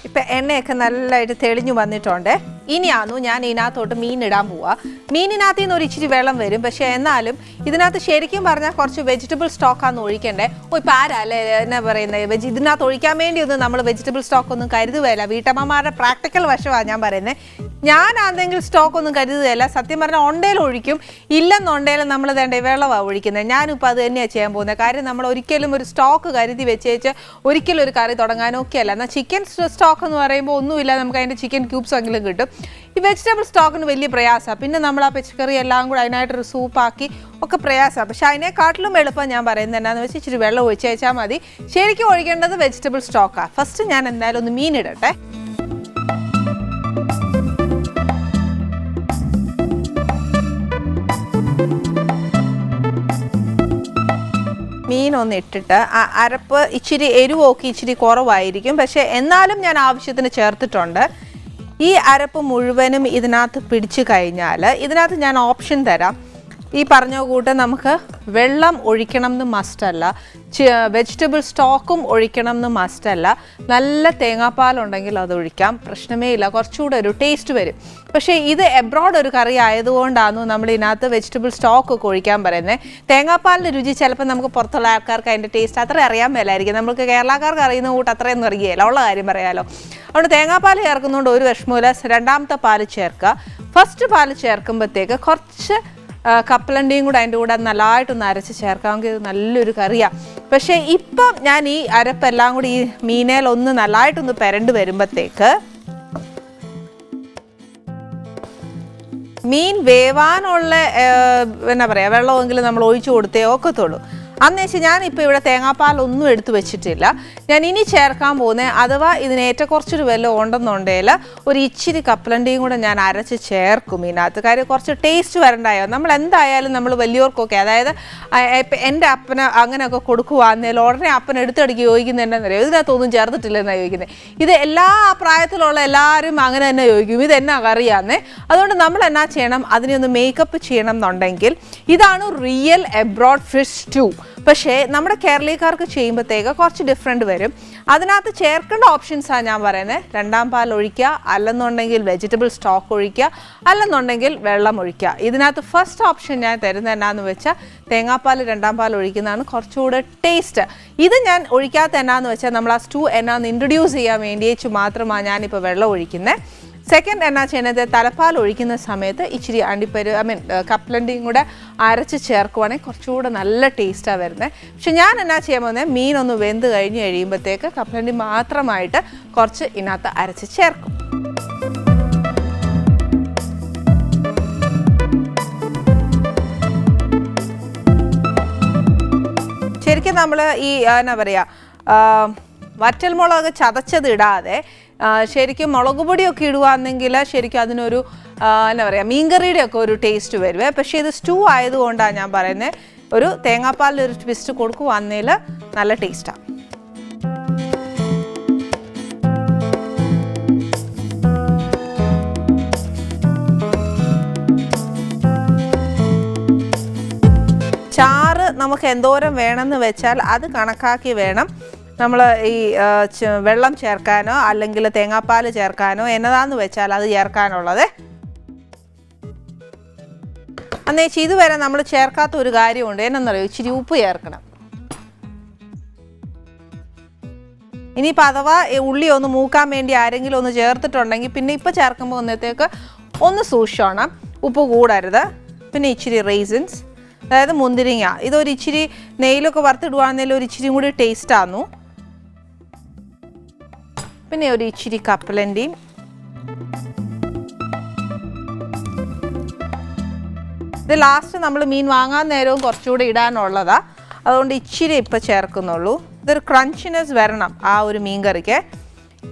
ഇപ്പം എണ്ണയൊക്കെ നല്ലതായിട്ട് തെളിഞ്ഞു വന്നിട്ടുണ്ട്. ഇനിയാന്നു ഞാൻ ഇതിനകത്തോട്ട് മീൻ ഇടാൻ പോവുക. മീനിനകത്ത് നിന്ന് ഒരു ഇച്ചിരി വെള്ളം വരും, പക്ഷേ എന്നാലും ഇതിനകത്ത് ശരിക്കും പറഞ്ഞാൽ കുറച്ച് വെജിറ്റബിൾ സ്റ്റോക്കാന്ന് ഒഴിക്കണ്ടേ. ഇപ്പം ആരല്ലേ എന്നാ പറയുന്നത്, ഇതിനകത്ത് ഒഴിക്കാൻ വേണ്ടി ഒന്നും നമ്മൾ വെജിറ്റബിൾ സ്റ്റോക്ക് ഒന്നും കരുതുകയില്ല. വീട്ടമ്മമാരുടെ പ്രാക്ടിക്കൽ വശമാണ് ഞാൻ പറയുന്നത്. ഞാനാണെങ്കിൽ സ്റ്റോക്ക് ഒന്നും കരുതുകയില്ല. സത്യം പറഞ്ഞാൽ ഉണ്ടേലും ഒഴിക്കും, ഇല്ലെന്നുണ്ടെങ്കിലും നമ്മൾ വേണ്ട വെള്ളമാണ് ഒഴിക്കുന്നത്. ഞാനിപ്പോൾ അത് തന്നെയാണ് ചെയ്യാൻ പോകുന്നത്. കാര്യം നമ്മൾ ഒരിക്കലും ഒരു സ്റ്റോക്ക് കരുതി വെച്ചേച്ച് ഒരിക്കലും ഒരു കറി തുടങ്ങാനൊക്കെ അല്ല. എന്നാൽ ചിക്കൻ സ്റ്റോക്ക് എന്ന് പറയുമ്പോൾ ഒന്നുമില്ല, നമുക്ക് അതിൻ്റെ ചിക്കൻ ക്യൂബ്സ് എങ്കിലും കിട്ടും. ഈ വെജിറ്റബിൾ സ്റ്റോക്കിന് വലിയ പ്രയാസമാണ്. പിന്നെ നമ്മൾ ആ പച്ചക്കറി എല്ലാം കൂടെ അതിനായിട്ടൊരു സൂപ്പാക്കി ഒക്കെ പ്രയാസമാണ്. പക്ഷേ അതിനെക്കാട്ടിലും എളുപ്പം ഞാൻ പറയുന്നത് എന്നാന്ന് വെച്ചാൽ ഇച്ചിരി വെള്ളം ഒഴിച്ച് വെച്ചാൽ മതി. ശരിക്കും ഒഴിക്കേണ്ടത് വെജിറ്റബിൾ സ്റ്റോക്കാണ്. ഫസ്റ്റ് ഞാൻ എന്തായാലും ഒന്ന് മീൻ ഇടട്ടെ. മീനൊന്ന് ഇട്ടിട്ട് അരപ്പ് ഇച്ചിരി എരിവൊക്കെ ഇച്ചിരി കുറവായിരിക്കും, പക്ഷേ എന്നാലും ഞാൻ ആവശ്യത്തിന് ചേർത്തിട്ടുണ്ട്. ഈ അരപ്പ് മുഴുവനും ഇതിനകത്ത് പിടിച്ചു കഴിഞ്ഞാൽ ഇതിനകത്ത് ഞാൻ ഓപ്ഷൻ തരാം. ഈ പറഞ്ഞ കൂട്ട് നമുക്ക് വെള്ളം ഒഴിക്കണം എന്ന് മസ്റ്റല്ല, വെജിറ്റബിൾ സ്റ്റോക്കും ഒഴിക്കണം എന്ന് മസ്റ്റല്ല. നല്ല തേങ്ങാപ്പാലുണ്ടെങ്കിൽ അത് ഒഴിക്കാം, പ്രശ്നമേ ഇല്ല, കുറച്ചുകൂടെ ഒരു ടേസ്റ്റ് വരും. പക്ഷേ ഇത് എബ്രോഡ് ഒരു കറി ആയതുകൊണ്ടാണ് നമ്മൾ ഇതിനകത്ത് വെജിറ്റബിൾ സ്റ്റോക്കൊക്കെ ഒഴിക്കാൻ പറയുന്നത്. തേങ്ങാപ്പാലിൻ്റെ രുചി ചിലപ്പോൾ നമുക്ക് പുറത്തുള്ള ആൾക്കാർക്ക് അതിൻ്റെ ടേസ്റ്റ് അത്ര അറിയാൻ മേലായിരിക്കും. നമുക്ക് കേരളക്കാർക്ക് അറിയുന്ന കൂട്ട് അത്രയൊന്നും അറിയുകയില്ല, ഉള്ള കാര്യം പറയാലോ. അതുകൊണ്ട് തേങ്ങാപ്പാൽ ചേർക്കുന്നതുകൊണ്ട് ഒരു വിഷമമില്ല. രണ്ടാമത്തെ പാല് ചേർക്കുക. ഫസ്റ്റ് പാല് ചേർക്കുമ്പോഴത്തേക്ക് കുറച്ച് കപ്പലണ്ടിയും കൂടെ അതിൻ്റെ കൂടെ നല്ലതായിട്ടൊന്ന് അരച്ച് ചേർക്കാമെങ്കിൽ ഇത് നല്ലൊരു കറിയാണ്. പക്ഷേ ഇപ്പം ഞാൻ ഈ അരപ്പെല്ലാം കൂടി ഈ മീനേലൊന്ന് നല്ലതായിട്ടൊന്ന് പെരണ്ട് വരുമ്പോഴത്തേക്ക് മീൻ വേവാനുള്ള എന്നാ പറയുക വെള്ളമെങ്കിലും നമ്മൾ ഒഴിച്ചു കൊടുത്തേ ഒക്കത്തുള്ളൂ. അന്ന് വെച്ചാൽ ഞാനിപ്പോൾ ഇവിടെ തേങ്ങാപ്പാലൊന്നും എടുത്തു വെച്ചിട്ടില്ല. ഞാൻ ഇനി ചേർക്കാൻ പോകുന്നത്, അഥവാ ഇതിന് ഏറ്റക്കുറച്ചൊരു വല്ലതും ഉണ്ടെന്നുണ്ടെങ്കിൽ ഒരു ഇച്ചിരി കപ്പലണ്ടിയും കൂടെ ഞാൻ അരച്ച് ചേർക്കും ഇതിനകത്ത്. കാര്യം കുറച്ച് ടേസ്റ്റ് വരണ്ടായോ. നമ്മൾ എന്തായാലും നമ്മൾ വലിയവർക്കൊക്കെ, അതായത് ഇപ്പം എൻ്റെ അപ്പന് അങ്ങനെയൊക്കെ കൊടുക്കുവാന്നേൽ ഉടനെ അപ്പൻ എടുത്തടിക്ക് ചോദിക്കുന്നത് എന്താണെന്നറിയോ, ഇതിനകത്തൊന്നും ചേർത്തിട്ടില്ലെന്നാണ് ചോദിക്കുന്നത്. ഇത് എല്ലാ പ്രായത്തിലുള്ള എല്ലാവരും അങ്ങനെ തന്നെ ചോദിക്കും, ഇതെന്നാ കറിയാന്നേ. അതുകൊണ്ട് നമ്മൾ എന്നാ ചെയ്യണം, അതിനെ ഒന്ന് മേക്കപ്പ് ചെയ്യണം എന്നുണ്ടെങ്കിൽ ഇതാണ് റിയൽ എബ്രോഡ് ഫിഷ് സ്റ്റൂ. പക്ഷേ നമ്മുടെ കേരളീയക്കാർക്ക് ചെയ്യുമ്പോഴത്തേക്ക് കുറച്ച് ഡിഫറെൻറ്റ് വരും. അതിനകത്ത് ചേർക്കേണ്ട ഓപ്ഷൻസാണ് ഞാൻ പറയുന്നത്. രണ്ടാം പാൽ ഒഴിക്കുക, അല്ലെന്നുണ്ടെങ്കിൽ വെജിറ്റബിൾ സ്റ്റോക്ക് ഒഴിക്കുക, അല്ലെന്നുണ്ടെങ്കിൽ വെള്ളം ഒഴിക്കുക. ഇതിനകത്ത് ഫസ്റ്റ് ഓപ്ഷൻ ഞാൻ തരുന്നത് എന്നാന്ന് വെച്ചാൽ തേങ്ങാപ്പാൽ രണ്ടാം പാൽ ഒഴിക്കുന്നതാണ് കുറച്ചുകൂടെ ടേസ്റ്റ്. ഇത് ഞാൻ ഒഴിക്കാത്ത എന്നാന്ന് വെച്ചാൽ നമ്മൾ ആ സ്റ്റൂ എന്നാന്ന് ഇൻട്രൊഡ്യൂസ് ചെയ്യാൻ വേണ്ടിയേച്ച് മാത്രമാണ് ഞാനിപ്പോൾ വെള്ളം ഒഴിക്കുന്നത്. സെക്കൻഡ് എന്നാ ചെയ്യുന്നത്, തലപ്പാൽ ഒഴിക്കുന്ന സമയത്ത് ഇച്ചിരി കപ്പലണ്ടിയും കൂടെ അരച്ച് ചേർക്കുവാണെങ്കിൽ കുറച്ചുകൂടെ നല്ല ടേസ്റ്റാണ് വരുന്നത്. പക്ഷെ ഞാൻ എന്നാ ചെയ്യാൻ പോകുന്നത്, മീനൊന്ന് വെന്ത് കഴിഞ്ഞ് കഴിയുമ്പോഴത്തേക്ക് കപ്പലണ്ടി മാത്രമായിട്ട് കുറച്ച് ഇതിനകത്ത് അരച്ച് ചേർക്കും. ശരിക്കും ശരിക്കും നമ്മൾ ഈ എന്നാ പറയുക വറ്റൽമുളക് ചതച്ചത് ഇടാതെ ശരിക്കും മുളക് പൊടിയൊക്കെ ഇടുകയാണെങ്കിൽ ശരിക്കും അതിനൊരു എന്നാ പറയുക മീൻകറിയുടെ ഒക്കെ ഒരു ടേസ്റ്റ് വരുവേ. പക്ഷേ ഇത് സ്റ്റൂ ആയതുകൊണ്ടാണ് ഞാൻ പറയുന്നത് ഒരു തേങ്ങാപ്പാലിലൊരു ട്വിസ്റ്റ് കൊടുക്കുവാന്നേൽ നല്ല ടേസ്റ്റാണ്. ചാറ് നമുക്ക് എന്തോരം വേണമെന്ന് വെച്ചാൽ അത് കണക്കാക്കി വേണം നമ്മൾ ഈ വെള്ളം ചേർക്കാനോ അല്ലെങ്കിൽ തേങ്ങാപ്പാൽ ചേർക്കാനോ എന്നതാന്ന് വെച്ചാൽ അത് ചേർക്കാനുള്ളത്. അന്നേച്ച് ഇതുവരെ നമ്മൾ ചേർക്കാത്ത ഒരു കാര്യമുണ്ട്, എന്നറിയോ, ഇച്ചിരി ഉപ്പ് ചേർക്കണം. ഇനിയിപ്പോൾ അഥവാ ഉള്ളി ഒന്ന് മൂക്കാൻ വേണ്ടി ആരെങ്കിലും ഒന്ന് ചേർത്തിട്ടുണ്ടെങ്കിൽ പിന്നെ ഇപ്പോൾ ചേർക്കുമ്പോൾ ഒന്നത്തേക്ക് ഒന്ന് സൂക്ഷിച്ചോണം, ഉപ്പ് കൂടരുത്. പിന്നെ ഇച്ചിരി റേസിൻസ്, അതായത് മുന്തിരിങ്ങ, ഇതൊരു ഇച്ചിരി നെയ്യിലൊക്കെ വറുത്തിടുവാണെങ്കിലും ഒരു ഇച്ചിരി കൂടി ടേസ്റ്റ് ആന്നു. പിന്നെ ഒരു ഇച്ചിരി കപ്പലണ്ടിയും, ഇത് ലാസ്റ്റ് നമ്മൾ മീൻ വാങ്ങാൻ നേരവും കുറച്ചുകൂടി ഇടാനുള്ളതാ, അതുകൊണ്ട് ഇച്ചിരി ഇപ്പം ചേർക്കുന്നുള്ളൂ. ഇതൊരു ക്രഞ്ചിനെസ് വരണം ആ ഒരു മീൻ കറിക്ക്.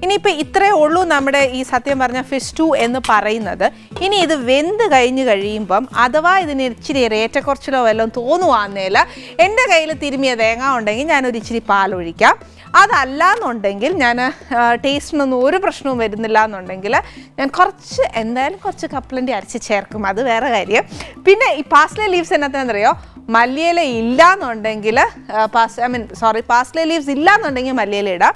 ഇനിയിപ്പോൾ ഇത്രയേ ഉള്ളൂ നമ്മുടെ ഈ സത്യം പറഞ്ഞ ഫിഷ് സ്റ്റൂ എന്ന് പറയുന്നത്. ഇനി ഇത് വെന്ത് കഴിഞ്ഞ് കഴിയുമ്പം അഥവാ ഇതിന് ഇച്ചിരി ഏറ്റക്കുറച്ചിലോ വല്ലതും തോന്നുവാന്നേല എൻ്റെ കയ്യിൽ തിരുമിയ തേങ്ങ ഉണ്ടെങ്കിൽ ഞാനൊരു ഇച്ചിരി പാലൊഴിക്കാം. അതല്ല എന്നുണ്ടെങ്കിൽ ഞാൻ ടേസ്റ്റിനൊന്നും ഒരു പ്രശ്നവും വരുന്നില്ല എന്നുണ്ടെങ്കിൽ ഞാൻ എന്തായാലും കുറച്ച് കപ്പലണ്ടി അരച്ച് ചേർക്കും, അത് വേറെ കാര്യം. പിന്നെ ഈ പാസ്ലേ ലീവ്സ് എന്നറിയോ, മല്ലിയില ഇല്ല എന്നുണ്ടെങ്കിൽ പാസ്ലേ ലീവ്സ് ഇല്ല എന്നുണ്ടെങ്കിൽ മല്ലിയില ഇടാം.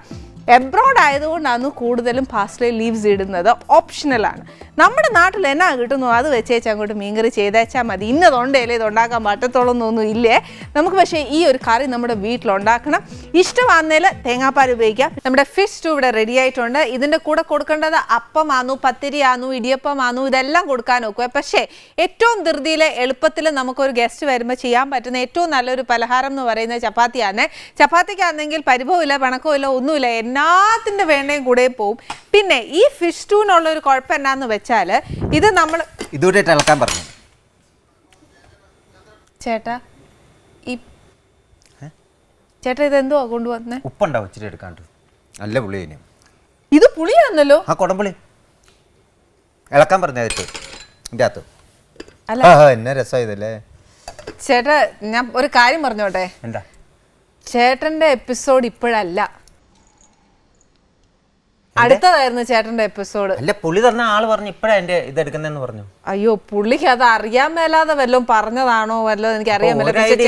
എബ്രോഡ് ആയതുകൊണ്ടാണ് കൂടുതലും പാസ്ലേ ലീവ്സ് ഇടുന്നത്, ഓപ്ഷണലാണ്. നമ്മുടെ നാട്ടിൽ എന്നാ കിട്ടുന്നു അത് വെച്ചേച്ച് അങ്ങോട്ട് മീൻകറി ചെയ്തേച്ചാൽ മതി. ഇന്നതുണ്ടല്ലേ ഇത് ഉണ്ടാക്കാൻ പറ്റത്തോളൊന്നും ഇല്ലേ നമുക്ക്. പക്ഷേ ഈ ഒരു കറി നമ്മുടെ വീട്ടിലുണ്ടാക്കണം. ഇഷ്ടമാകുന്നതിൽ തേങ്ങാപ്പാൽ ഉപയോഗിക്കാം. നമ്മുടെ ഫിഷ് സ്റ്റൂ ഇവിടെ റെഡി ആയിട്ടുണ്ട്. ഇതിൻ്റെ കൂടെ കൊടുക്കേണ്ടത് അപ്പമാണു, പത്തിരിയാണു, ഇടിയപ്പമാണു, ഇതെല്ലാം കൊടുക്കാൻ നോക്കുക. പക്ഷേ ഏറ്റവും ധൃതിയിൽ എളുപ്പത്തിൽ നമുക്കൊരു ഗസ്റ്റ് വരുമ്പോൾ ചെയ്യാൻ പറ്റുന്ന ഏറ്റവും നല്ലൊരു പലഹാരം എന്ന് പറയുന്നത് ചപ്പാത്തിയാണ്. ചപ്പാത്തിക്കാണെങ്കിൽ പരിഭവമില്ല, പണക്കമില്ല, ഒന്നുമില്ല, എന്നാത്തിൻ്റെ വേണ്ടയും കൂടെ പോവും. പിന്നെ ഈ ഫിഷ് സ്റ്റൂവിനുള്ളൊരു കുഴപ്പം എന്നാന്ന് വെച്ചാൽ ഇത് നമ്മൾ ഇതുകൂടെ ഇളക്കാൻ പറഞ്ഞു ചേട്ടാ. ചേട്ടാ ഇതെന്തോ കൊണ്ടുവന്നേ? ഉപ്പുണ്ടാവും ഇച്ചിരി എടുക്കാണ്ട്. നല്ല പുളി ഇനി ഇത് പുളിയാന്നല്ലോ. ആ കൊടംപുളി ഇളക്കാൻ പറഞ്ഞിട്ട് ഇതിൻ്റെ അകത്ത്. അല്ല എന്നെ രസമായതല്ലേ ചേട്ടാ. ഞാൻ ഒരു കാര്യം പറഞ്ഞോട്ടെ, എന്താ ചേട്ടന്റെ എപ്പിസോഡ് ഇപ്പോഴല്ല, അടുത്തതായിരുന്നു ചേട്ടന്റെ എപ്പിസോഡ്. അല്ല പുള്ളി തന്ന ആള് പറഞ്ഞു ഇപ്പഴാ എന്റെ ഇത് എടുക്കുന്നെന്ന് പറഞ്ഞു. അയ്യോ പുള്ളിക്ക് അത് അറിയാൻ മേലാതെ വല്ലതും പറഞ്ഞതാണോ വല്ലതും എനിക്ക് അറിയാൻ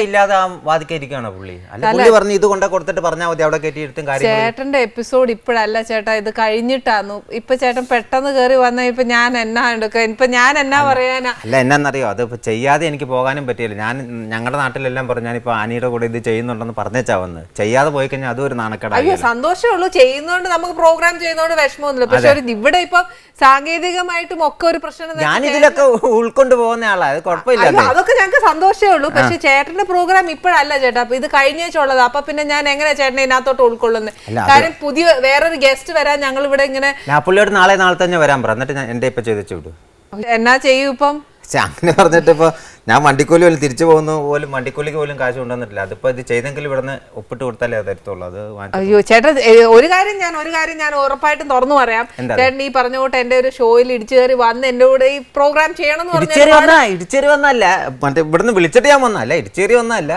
ഇല്ലാതെ വാദിക്കായിരിക്കാണോ പുള്ളി? അല്ല പുള്ളി പറഞ്ഞു ഇത് കൊണ്ട കൊടുത്തിട്ട് പറഞ്ഞാൽ മതി, അവിടെ കയറ്റി എടുത്തും കാര്യം. ചേട്ടന്റെ എപ്പിസോഡ് ഇപ്പഴല്ല ചേട്ടാ, ഇത് കഴിഞ്ഞിട്ടാന്നു. ഇപ്പൊ ചേട്ടൻ പെട്ടെന്ന് കയറി വന്ന ഇപ്പൊ ഞാൻ എന്നാ എടുക്ക, ഇപ്പൊ ഞാൻ എന്നാ പറയാനാ? അല്ല എന്നാന്നറിയോ, അത് ഇപ്പൊ ചെയ്യാതെ എനിക്ക് പോകാനും പറ്റിയില്ല. ഞാൻ ഞങ്ങളുടെ നാട്ടിലെല്ലാം പറഞ്ഞു ഞാനിപ്പോ അനിയുടെ കൂടെ ഇത് ചെയ്യുന്നുണ്ടെന്ന് പറഞ്ഞേച്ചാ വന്ന്. ചെയ്യാതെ പോയി കഴിഞ്ഞാൽ അതും ഒരു നാണക്കേടാ. അയ്യോ സന്തോഷമേ ഉള്ളൂ, ചെയ്യുന്നോണ്ട് നമുക്ക് പ്രോഗ്രാം ചെയ്യുന്നോണ്ട് വിഷമമൊന്നുമില്ല. പക്ഷെ ഇവിടെ ഇപ്പൊ സാങ്കേതികമായിട്ടും ഒക്കെ ഒരു പ്രശ്നം. ഞാൻ ഇതിലൊക്കെ ഉൾക്കൊണ്ട് പോകുന്ന ആളാ, അത് കുഴപ്പമില്ല. അതൊക്കെ ഞങ്ങൾക്ക് സന്തോഷമേ ഉള്ളൂ. പക്ഷെ ചേട്ടന്റെ പ്രോഗ്രാം ഇപ്പോഴല്ല ചേട്ടാ, അപ്പൊ ഇത് കഴിഞ്ഞേച്ചുള്ളത്. അപ്പൊ പിന്നെ ഞാൻ എങ്ങനെ ചേട്ടനെ ഇതിനകത്തോട്ട് ഉൾക്കൊള്ളുന്നത്? കാര്യം പുതിയ വേറൊരു ഗസ്റ്റ് വരാൻ ഞങ്ങൾ ഇവിടെ ഇങ്ങനെ. ഞാൻ പുള്ളിയോട് നാളെ തന്നെ വരാൻ പറ, എന്നിട്ട് ഞാൻ എന്റെ ഇപ്പൊ ചെയ്തു വിടും. എന്നാ ചെയ്യും ഇപ്പം? അങ്ങനെ പറഞ്ഞിട്ട് ഇപ്പൊ ഞാൻ വണ്ടിക്കൂലി പോലും തിരിച്ചു പോകുന്ന പോലും വണ്ടിക്കൂലിക്ക് പോലും കാശ് കൊണ്ടുവന്നിട്ടില്ല. അതിപ്പോ ഇത് ചെയ്തെങ്കിൽ ഇവിടുന്ന് ഒപ്പിട്ട് കൊടുത്താലേ തരത്തുള്ളൂ. അത് അയ്യോ ചേട്ടാ, ഒരു കാര്യം ഞാൻ ഉറപ്പായിട്ടും തുറന്നു പറയാം. ചേട്ടൻ ഈ പറഞ്ഞ കൂട്ട് എന്റെ ഒരു ഷോയിൽ ഇടിച്ചു കയറി വന്ന് എന്റെ കൂടെ ഈ പ്രോഗ്രാം ചെയ്യണം എന്ന് ഇടിച്ചേരി വന്നല്ല, മറ്റേ ഇവിടുന്ന് വിളിച്ചിട്ട് ഞാൻ വന്നല്ല, ഇടിച്ചേരി വന്നല്ല.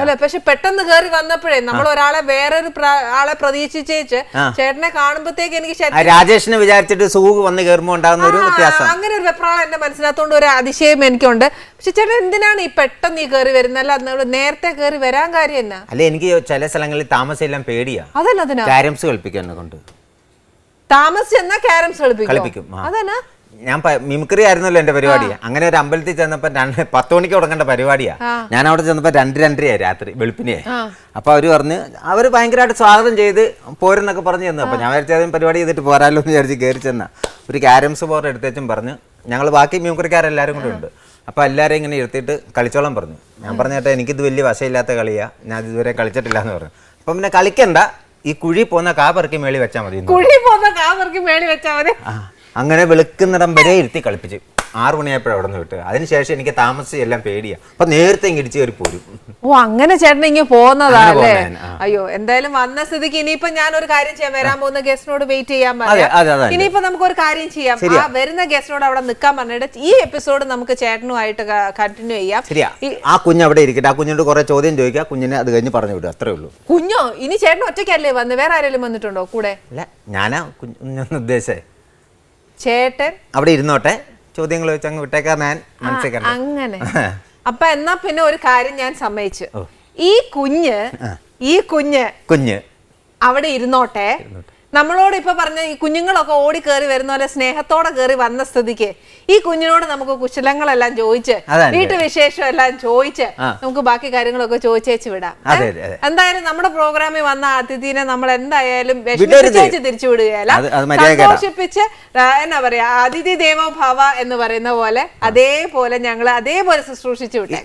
അല്ല പക്ഷെ പെട്ടെന്ന് കയറി വന്നപ്പോഴേ നമ്മൾ ഒരാളെ വേറൊരു ആളെ പ്രതീക്ഷിച്ചേച്ച് ചേട്ടനെ കാണുമ്പോഴത്തേക്ക് എനിക്ക് രാജേഷിനെ വിചാരിച്ചിട്ട് സൂഗ് വന്ന് കയറുമ്പോ ഉണ്ടാകുന്ന ഒരു വ്യത്യാസം, അങ്ങനെ ഒരു വെപ്രാളം എന്റെ മനസ്സിനകത്തോണ്ട് ഒരു അതിശയം എനിക്കുണ്ട്. പക്ഷെ ചേട്ടൻ എന്തിനാണ് ഈ പെട്ടെന്ന് ഈ കയറി വരുന്നല്ല, നേരത്തെ കയറി വരാൻ കാര്യം എന്നാ? അല്ല എനിക്ക് ചില സ്ഥലങ്ങളിൽ താമസം പേടിയാ. അതല്ല ക്യാരംസ് കളിപ്പിക്കാൻ കൊണ്ട് താമസിച്ചെന്നാ ക്യാരംസ് കളിപ്പിക്കും. അതെന്നാ? ഞാൻ മിമിക്രി ആയിരുന്നല്ലോ എന്റെ പരിപാടി. അങ്ങനെ ഒരു അമ്പലത്തിൽ ചെന്നപ്പോ 10 മണിക്ക് തുടങ്ങേണ്ട പരിപാടിയാ. ഞാൻ അവിടെ ചെന്നപ്പോ 2:30 രാത്രി വെളുപ്പിനെ. അപ്പൊ അവര് പറഞ്ഞ് അവര് ഭയങ്കരമായിട്ട് സ്വാഗതം ചെയ്ത് പോരെന്നൊക്കെ പറഞ്ഞു ചെന്നു. അപ്പൊ ഞാൻ വിചാരിച്ചതും പരിപാടി ചെയ്തിട്ട് പോരാല്ലോ എന്ന് വിചാരിച്ച് കയറി ചെന്ന ഒരു ക്യാരംസ് ബോർഡ് എടുത്തേച്ചും പറഞ്ഞ് ഞങ്ങൾ ബാക്കി മിമിക്രിക്കാരെല്ലാരും കൂടെ ഉണ്ട്. അപ്പോൾ എല്ലാവരെയും ഇങ്ങനെ ഇരുത്തിയിട്ട് കളിച്ചോളം പറഞ്ഞു. ഞാൻ പറഞ്ഞ ചേട്ടാ എനിക്കിത് വലിയ വശമില്ലാത്ത കളിയാ, ഞാൻ ഇതുവരെ കളിച്ചിട്ടില്ല എന്ന് പറഞ്ഞു. അപ്പം പിന്നെ കളിക്കണ്ട, ഈ കുഴി പോകുന്ന കാപ്പറക്കി മേളി വെച്ചാൽ മതി. കുഴി പോകുന്ന കാപ്പറക്കി മേളി വെച്ചാൽ മതി. അങ്ങനെ വെളുക്കുന്നിടം വരെ ഇരുത്തി കളിപ്പിച്ചു. 6 മണിയായപ്പോഴാണ് അവിടെ നിന്ന് വിട്ടത്. അതിനുശേഷം എനിക്ക് താമസിച്ച് എല്ലാം പേടിയാ. അപ്പൊ നേരത്തെ ഇടിച്ചു കയറി പോരും. ഓ അങ്ങനെ ചേട്ടൻ ഇങ്ങനെ പോന്നതാ അല്ലേ? അയ്യോ എന്തായാലും വന്ന സ്ഥിതിക്ക് ഇനിയിപ്പോ ഞാൻ ഒരു കാര്യം ചെയ്യാം, വരാൻ പോകുന്ന ഗസ്റ്റിനോട് വെയിറ്റ് ചെയ്യാൻ പറയാം. ഇനിയിപ്പോ നമുക്ക് ഒരു കാര്യം ചെയ്യാം, ആ വരുന്ന ഗസ്റ്റിനോട് അവിടെ നിൽക്കാൻ പറഞ്ഞിട്ട് ഈ എപ്പിസോഡ് നമുക്ക് ചേട്ടനുമായിട്ട് കണ്ടിന്യൂ ചെയ്യാം. ശരിയാ, ആ കുഞ്ഞ് അവിടെ ഇരിക്കട്ടെ, ആ കുഞ്ഞിനോട് കുറെ ചോദ്യം ചോദിക്കാം, കുഞ്ഞിനെ അത് കഴിഞ്ഞ് പറഞ്ഞു വിടും, അത്രേ ഉള്ളൂ. കുഞ്ഞോ? ഇനി ചേട്ടൻ ഒറ്റയ്ക്കല്ലേ വന്ന്, വേറെ ആരെങ്കിലും വന്നിട്ടുണ്ടോ കൂടെ? അല്ല, ഞാനാ കുഞ്ഞൊന്ന് ഉദ്ദേശിച്ചേ. ചേട്ടൻ അവിടെ ഇരുന്നോട്ടെ, ചോദ്യങ്ങൾ വെച്ച് അങ്ങ് വിട്ടേക്കാൻ ഞാൻ മനസ്സിലാക്കണം. അങ്ങനെ അപ്പൊ എന്നാ പിന്നെ ഒരു കാര്യം ഞാൻ സമ്മതിച്ചു, ഈ കുഞ്ഞ് അവിടെ ഇരുന്നോട്ടെ. നമ്മളോട് ഇപ്പൊ പറഞ്ഞ ഈ കുഞ്ഞുങ്ങളൊക്കെ ഓടി കയറി വരുന്ന പോലെ സ്നേഹത്തോടെ കയറി വന്ന സ്ഥിതിക്ക് ഈ കുഞ്ഞിനോട് നമുക്ക് കുശലങ്ങളെല്ലാം ചോദിച്ച് വീട്ടുവിശേഷം എല്ലാം ചോദിച്ച് നമുക്ക് ബാക്കി കാര്യങ്ങളൊക്കെ ചോദിച്ചേച്ച് വിടാം. എന്തായാലും നമ്മുടെ പ്രോഗ്രാമിൽ വന്ന അതിഥിനെ നമ്മൾ എന്തായാലും വിശേഷിച്ച് തിരിച്ചു വിടുകയല്ല, സന്തോഷിപ്പിച്ച് എന്നാ പറയാ, അതിഥി ദേവോ ഭവ എന്ന് പറയുന്ന പോലെ അതേപോലെ ഞങ്ങൾ അതേപോലെ ശുശ്രൂഷിച്ചു വിട്ടേ.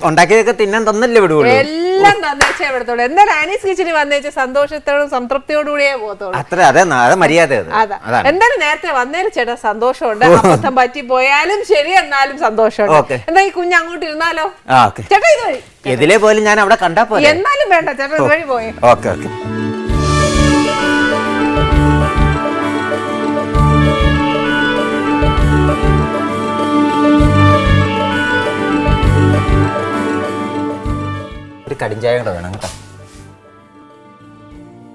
എല്ലാം തന്നേച്ചേ വിടത്തോളൂ. എന്തായാലും ആനീസ് കിച്ചണിൽ വന്നേച്ച് സന്തോഷത്തോടും സംതൃപ്തിയോടുകൂടിയേ പോകത്തുള്ളൂ. എന്തായാലും നേരത്തെ വന്നേലും ചേട്ടാ സന്തോഷമുണ്ട്, അബദ്ധം പറ്റി പോയാലും ശരി, എന്നാലും സന്തോഷമുണ്ട്. എന്താ ഈ കുഞ്ഞ് അങ്ങോട്ട് ഇരുന്നാലോ? ചേട്ടാ ഇതിലെ പോലും ഞാൻ അവിടെ കണ്ടാ പോലെ എന്നാലും വേണ്ട ചേട്ടാ, ഇതുവഴി പോയി. ഒരു കടിഞ്ചായ കൂടെ വേണം കേട്ടോ.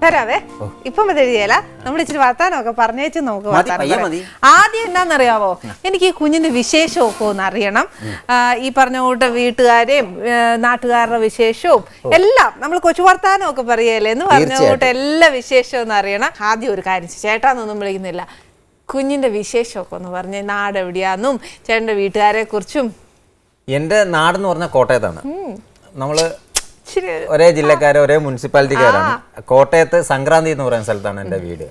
തരാവേ, ഇപ്പം എഴുതിയല്ല, നമ്മൾ ഇച്ചിരി വർത്താനമൊക്കെ പറഞ്ഞേച്ച് നമുക്ക് ആദ്യം എന്നാന്നറിയാവോ, എനിക്ക് ഈ കുഞ്ഞിന്റെ വിശേഷമൊക്കെ ഒന്ന് അറിയണം. ഈ പറഞ്ഞ കൂട്ട് വീട്ടുകാരെയും നാട്ടുകാരുടെ വിശേഷവും എല്ലാം നമ്മൾ കൊച്ചു വർത്താനമൊക്കെ പറയല്ലേ എന്ന് പറഞ്ഞ കൂട്ട് എല്ലാ വിശേഷവും ഒന്ന് അറിയണം. ആദ്യം ഒരു കാര്യം, ചേട്ടാന്നൊന്നും വിളിക്കുന്നില്ല, കുഞ്ഞിന്റെ വിശേഷമൊക്കെ ഒന്ന് പറഞ്ഞ, നാട് എവിടെയാന്നും ചേട്ടന്റെ വീട്ടുകാരെ കുറിച്ചും. എന്റെ നാടെന്ന് പറഞ്ഞ കോട്ടയത്താണ്. നമ്മള് ഒരേ ജില്ലക്കാരെ, ഒരേ മുനിസിപ്പാലിറ്റിക്കാരാണ്. കോട്ടയത്ത് സംക്രാന്തി എന്ന് പറയുന്ന സ്ഥലത്താണ് എൻ്റെ വീട്.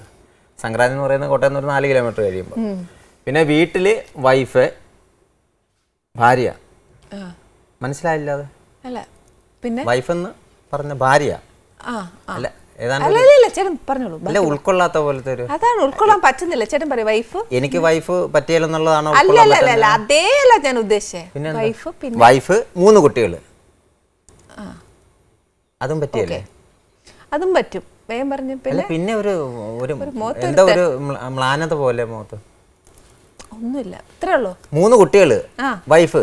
സംക്രാന്തി എന്ന് പറയുന്നത് കോട്ടയത്ത് ഒരു 4 കിലോമീറ്റർ കഴിയുമ്പോൾ. പിന്നെ വീട്ടില് വൈഫ്, ഭാര്യ. മനസ്സിലായില്ലാതെ വൈഫ് എന്ന് പറഞ്ഞ ഭാര്യ അല്ല, അല്ല ഉൾക്കൊള്ളാത്ത പോലത്തെ ഒരു, അതാണ് ഉൾക്കൊള്ളാൻ പറ്റുന്നില്ല. ചേട്ടൻ പറയും വൈഫ്. എനിക്ക് വൈഫ് പറ്റിയാലെന്നുള്ളതാണോ? അതേ അല്ല ഞാൻ ഉദ്ദേശിച്ചത്. പിന്നെ വൈഫ്, 3 കുട്ടികള്. അതും പറ്റിയല്ലേ? അതും പറ്റും, വേഗം പറഞ്ഞു. പിന്നെ ഒരു എന്താ ഒരു മ്ലാനത പോലെ മുഖത്ത്. ഒന്നുമില്ല, ഇത്രേ ഉള്ളൂ. 3 കുട്ടികള്, വൈഫ്,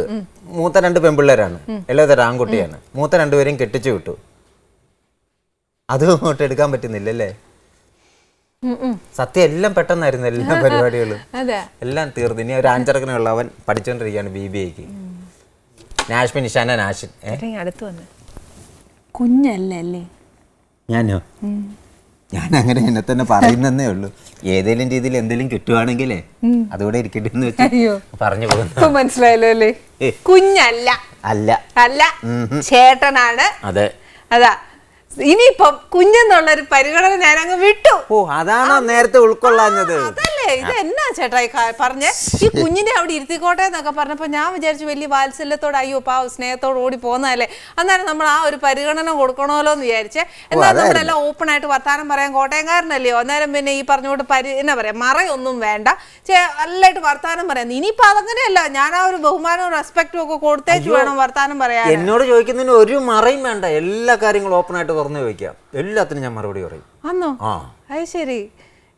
മൂത്ത 2 പെൺപിള്ളേരാണ്, എല്ലാവരും ആൺകുട്ടിയാണ്. മൂത്ത 2 പേരെയും കെട്ടിച്ചു വിട്ടു. അതും അങ്ങോട്ട് എടുക്കാൻ പറ്റുന്നില്ലല്ലേ? സത്യം എല്ലാം പെട്ടെന്നായിരുന്നു, എല്ലാ പരിപാടികളും എല്ലാം തീർന്നു. ഇനി ഒരു 5 ഉള്ളവൻ പഠിച്ചോണ്ടിരിക്കുകയാണ് BBAക്ക്. നാഷ്മിൻ നിഷാന നാഷിൻ. അടുത്ത് വന്ന് കുഞ്ഞല്ലേ? ഞാനോ? ഞാൻ അങ്ങനെ എന്നെ തന്നെ പറയുന്നേ ഉള്ളൂ. ഏതെങ്കിലും രീതിയിൽ എന്തെങ്കിലും കിട്ടുവാണെങ്കിലേ അതുകൂടെ ഇരിക്കട്ടെ എന്ന് വെച്ച് പറഞ്ഞു പോകുന്നു. മനസ്സിലായല്ലോ അല്ലേ? കുഞ്ഞല്ല, അല്ല അല്ല, ചേട്ടനാണ്. അതെ, അതാ. ഇനിയിപ്പം കുഞ്ഞെന്നുള്ളൊരു പരിഗണന ഞാൻ അങ്ങ് വിട്ടു. ഓ, അതാണോ നേരത്തെ ഉൾക്കൊള്ളാഞ്ഞത്? അതല്ലേ, ഇത് എന്നാ ചേട്ടായി പറഞ്ഞേ, ഈ കുഞ്ഞിനെ അവിടെ ഇരുത്തിക്കോട്ടെ എന്നൊക്കെ പറഞ്ഞപ്പോ ഞാൻ വിചാരിച്ചു വലിയ വാത്സല്യത്തോടെ, അയ്യോ പാവ സ്നേഹത്തോട് ഓടി പോകുന്നതല്ലേ, അന്നേരം നമ്മൾ ആ ഒരു പരിഗണന കൊടുക്കണമല്ലോ എന്ന് വിചാരിച്ചേ. എന്നാൽ നമ്മളെല്ലാം ഓപ്പൺ ആയിട്ട് വർത്താനം പറയാൻ കോട്ടയംകാരനല്ലയോ, അന്നേരം പിന്നെ ഈ പറഞ്ഞുകൊണ്ട് എന്നാ പറയാ, മറയൊന്നും വേണ്ട, നല്ലതായിട്ട് വർത്താനം പറയാം. ഇനിയിപ്പോ അതങ്ങനെയല്ല, ഞാൻ ആ ഒരു ബഹുമാനവും റെസ്പെക്റ്റും ഒക്കെ കൊടുത്തേച്ച് വേണം വർത്താനം പറയാൻ. എന്നോട് ചോദിക്കുന്നതിന് ഒരു മറയും വേണ്ട, എല്ലാ കാര്യങ്ങളും ഓപ്പൺ ആയിട്ട് തുറന്നു ചോദിക്കാം, എല്ലാത്തിനും ഞാൻ മറുപടി പറയും. ആന്നോ? അത് ശരി.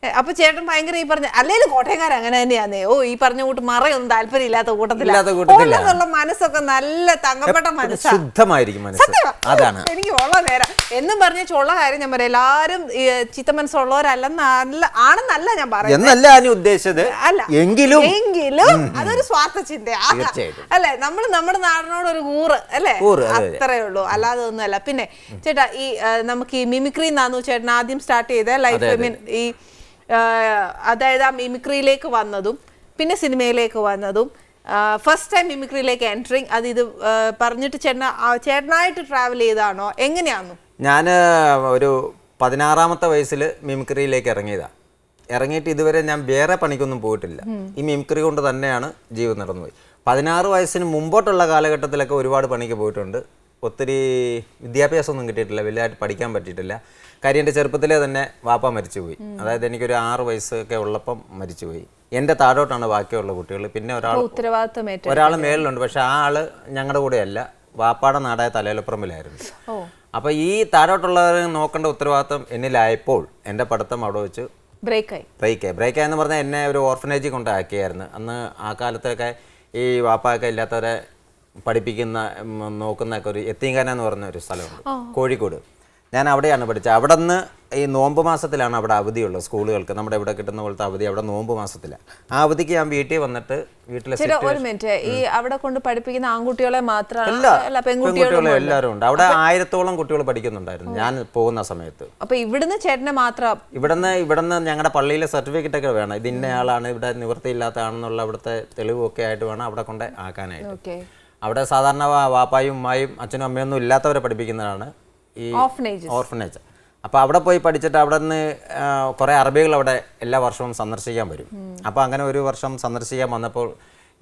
അപ്പൊ ചേട്ടൻ ഭയങ്കര ഈ പറഞ്ഞ അല്ലേലും കോട്ടയംകാർ അങ്ങനെ തന്നെയാന്നേ. ഓ, ഈ പറഞ്ഞ കൂട്ട് മറയൊന്നും താല്പര്യം ഇല്ലാത്ത കൂട്ടത്തിലുള്ള മനസ്സൊക്കെ നല്ല തങ്കപ്പെട്ട മനസ്സാണ്, ശുദ്ധമായിരിക്കും. അതാണ് എനിക്ക് ഉള്ള നേരം എന്നും പറഞ്ഞ ഉള്ള കാര്യം ഞാൻ പറയാം. എല്ലാരും ചിത്ത മനസ്സുള്ളവരല്ലെന്നല്ല, ആണെന്നല്ല ഞാൻ പറയുന്നത്, ഉദ്ദേശിച്ചത്. അല്ല, എങ്കിലും അതൊരു സ്വാർത്ഥ ചിന്തയാണ് അല്ലെ. നമ്മൾ നമ്മുടെ നാടിനോട് ഒരു കൂറ് അല്ലെ, അത്രേ ഉള്ളൂ, അല്ലാതെ ഒന്നുമല്ല. പിന്നെ ചേട്ടാ, ഈ നമുക്ക് ഈ മിമിക്രി എന്നാന്നു ചേട്ടൻ ആദ്യം സ്റ്റാർട്ട് ചെയ്ത ലൈഫ്, ഈ അതായത് ആ മിമിക്രിയിലേക്ക് വന്നതും പിന്നെ സിനിമയിലേക്ക് വന്നതും, ഫസ്റ്റ് ടൈം മിമിക്രിയിലേക്ക് എൻട്രിങ്, അത് ഇത് പറഞ്ഞിട്ട് ചേട്ടനായിട്ട് ട്രാവൽ ചെയ്താണോ, എങ്ങനെയാണോ? ഞാൻ ഒരു 16-ാമത്തെ വയസ്സിൽ മിമിക്രിയിലേക്ക് ഇറങ്ങിയതാണ്. ഇറങ്ങിയിട്ട് ഇതുവരെ ഞാൻ വേറെ പണിക്കൊന്നും പോയിട്ടില്ല. ഈ മിമിക്രി കൊണ്ട് തന്നെയാണ് ജീവിതം നടന്നുപോയി. 16 വയസ്സിന് മുമ്പോട്ടുള്ള കാലഘട്ടത്തിലൊക്കെ ഒരുപാട് പണിക്ക് പോയിട്ടുണ്ട്, ഒത്തിരി വിദ്യാഭ്യാസമൊന്നും കിട്ടിയിട്ടില്ല, വലുതായിട്ട് പഠിക്കാൻ പറ്റിയിട്ടില്ല. കാര്യം എൻ്റെ ചെറുപ്പത്തിലേ തന്നെ വാപ്പ മരിച്ചുപോയി. അതായത് എനിക്കൊരു 6 വയസ്സൊക്കെ ഉള്ളപ്പം മരിച്ചുപോയി. എൻ്റെ താഴോട്ടാണ് ബാക്കിയുള്ള കുട്ടികൾ. പിന്നെ ഒരാൾ മേളിലുണ്ട്, പക്ഷെ ആ ആള് ഞങ്ങളുടെ കൂടെയല്ല, വാപ്പാടെ നാടായ തലയിലപ്പുറമിലായിരുന്നു. അപ്പോൾ ഈ താഴോട്ടുള്ളവർ നോക്കേണ്ട ഉത്തരവാദിത്വം എന്നിലായപ്പോൾ എൻ്റെ പഠിത്തം അവിടെ വെച്ച് ബ്രേക്കായി എന്ന് പറഞ്ഞാൽ എന്നെ ഒരു ഓർഫനേജിൽ കൊണ്ടാക്കിയായിരുന്നു. അന്ന് ആ കാലത്തൊക്കെ ഈ വാപ്പയൊക്കെ ഇല്ലാത്തവരെ പഠിപ്പിക്കുന്ന നോക്കുന്നൊക്കെ ഒരു യത്തീംഖാന എന്ന് പറഞ്ഞ ഒരു സ്ഥലമുണ്ട് കോഴിക്കോട്. ഞാൻ അവിടെയാണ് പഠിച്ചത്. അവിടെ നിന്ന് ഈ നോമ്പ് മാസത്തിലാണ് അവിടെ അവധിയുള്ളത് സ്കൂളുകൾക്ക്. നമ്മുടെ ഇവിടെ കിട്ടുന്ന പോലത്തെ അവധി അവിടെ നോമ്പ് മാസത്തിലാണ്. ആ അവധിക്ക് ഞാൻ വീട്ടിൽ വന്നിട്ട് വീട്ടിലെ ഈ അവിടെ കൊണ്ട് പഠിപ്പിക്കുന്ന ആൺകുട്ടികളെ മാത്രമല്ല പെൺകുട്ടികളെ എല്ലാവരും ഉണ്ട്. അവിടെ 1000-ഓളം കുട്ടികൾ പഠിക്കുന്നുണ്ടായിരുന്നു ഞാൻ പോകുന്ന സമയത്ത്. അപ്പൊ ഇവിടുന്ന് ചേട്ടനെ മാത്രം ഇവിടുന്ന് ഞങ്ങളുടെ പള്ളിയിലെ സർട്ടിഫിക്കറ്റ് ഒക്കെ വേണം, ഇത് ഇന്നയാളാണ്, ഇവിടെ നിവൃത്തിയില്ലാത്തതാണെന്നുള്ള അവിടുത്തെ തെളിവൊക്കെ ആയിട്ട് വേണം അവിടെ കൊണ്ട് ആക്കാനായിട്ട്. അവിടെ സാധാരണ വാപ്പായും ഉമ്മായും അച്ഛനും അമ്മയൊന്നും ഇല്ലാത്തവരെ പഠിപ്പിക്കുന്നതാണ് ഈ ഓർഫനേജ്. അപ്പോൾ അവിടെ പോയി പഠിച്ചിട്ട് അവിടെ നിന്ന് കുറേ അറബികൾ അവിടെ എല്ലാ വർഷവും സന്ദർശിക്കാൻ വരും. അപ്പോൾ അങ്ങനെ ഒരു വർഷം സന്ദർശിക്കാൻ വന്നപ്പോൾ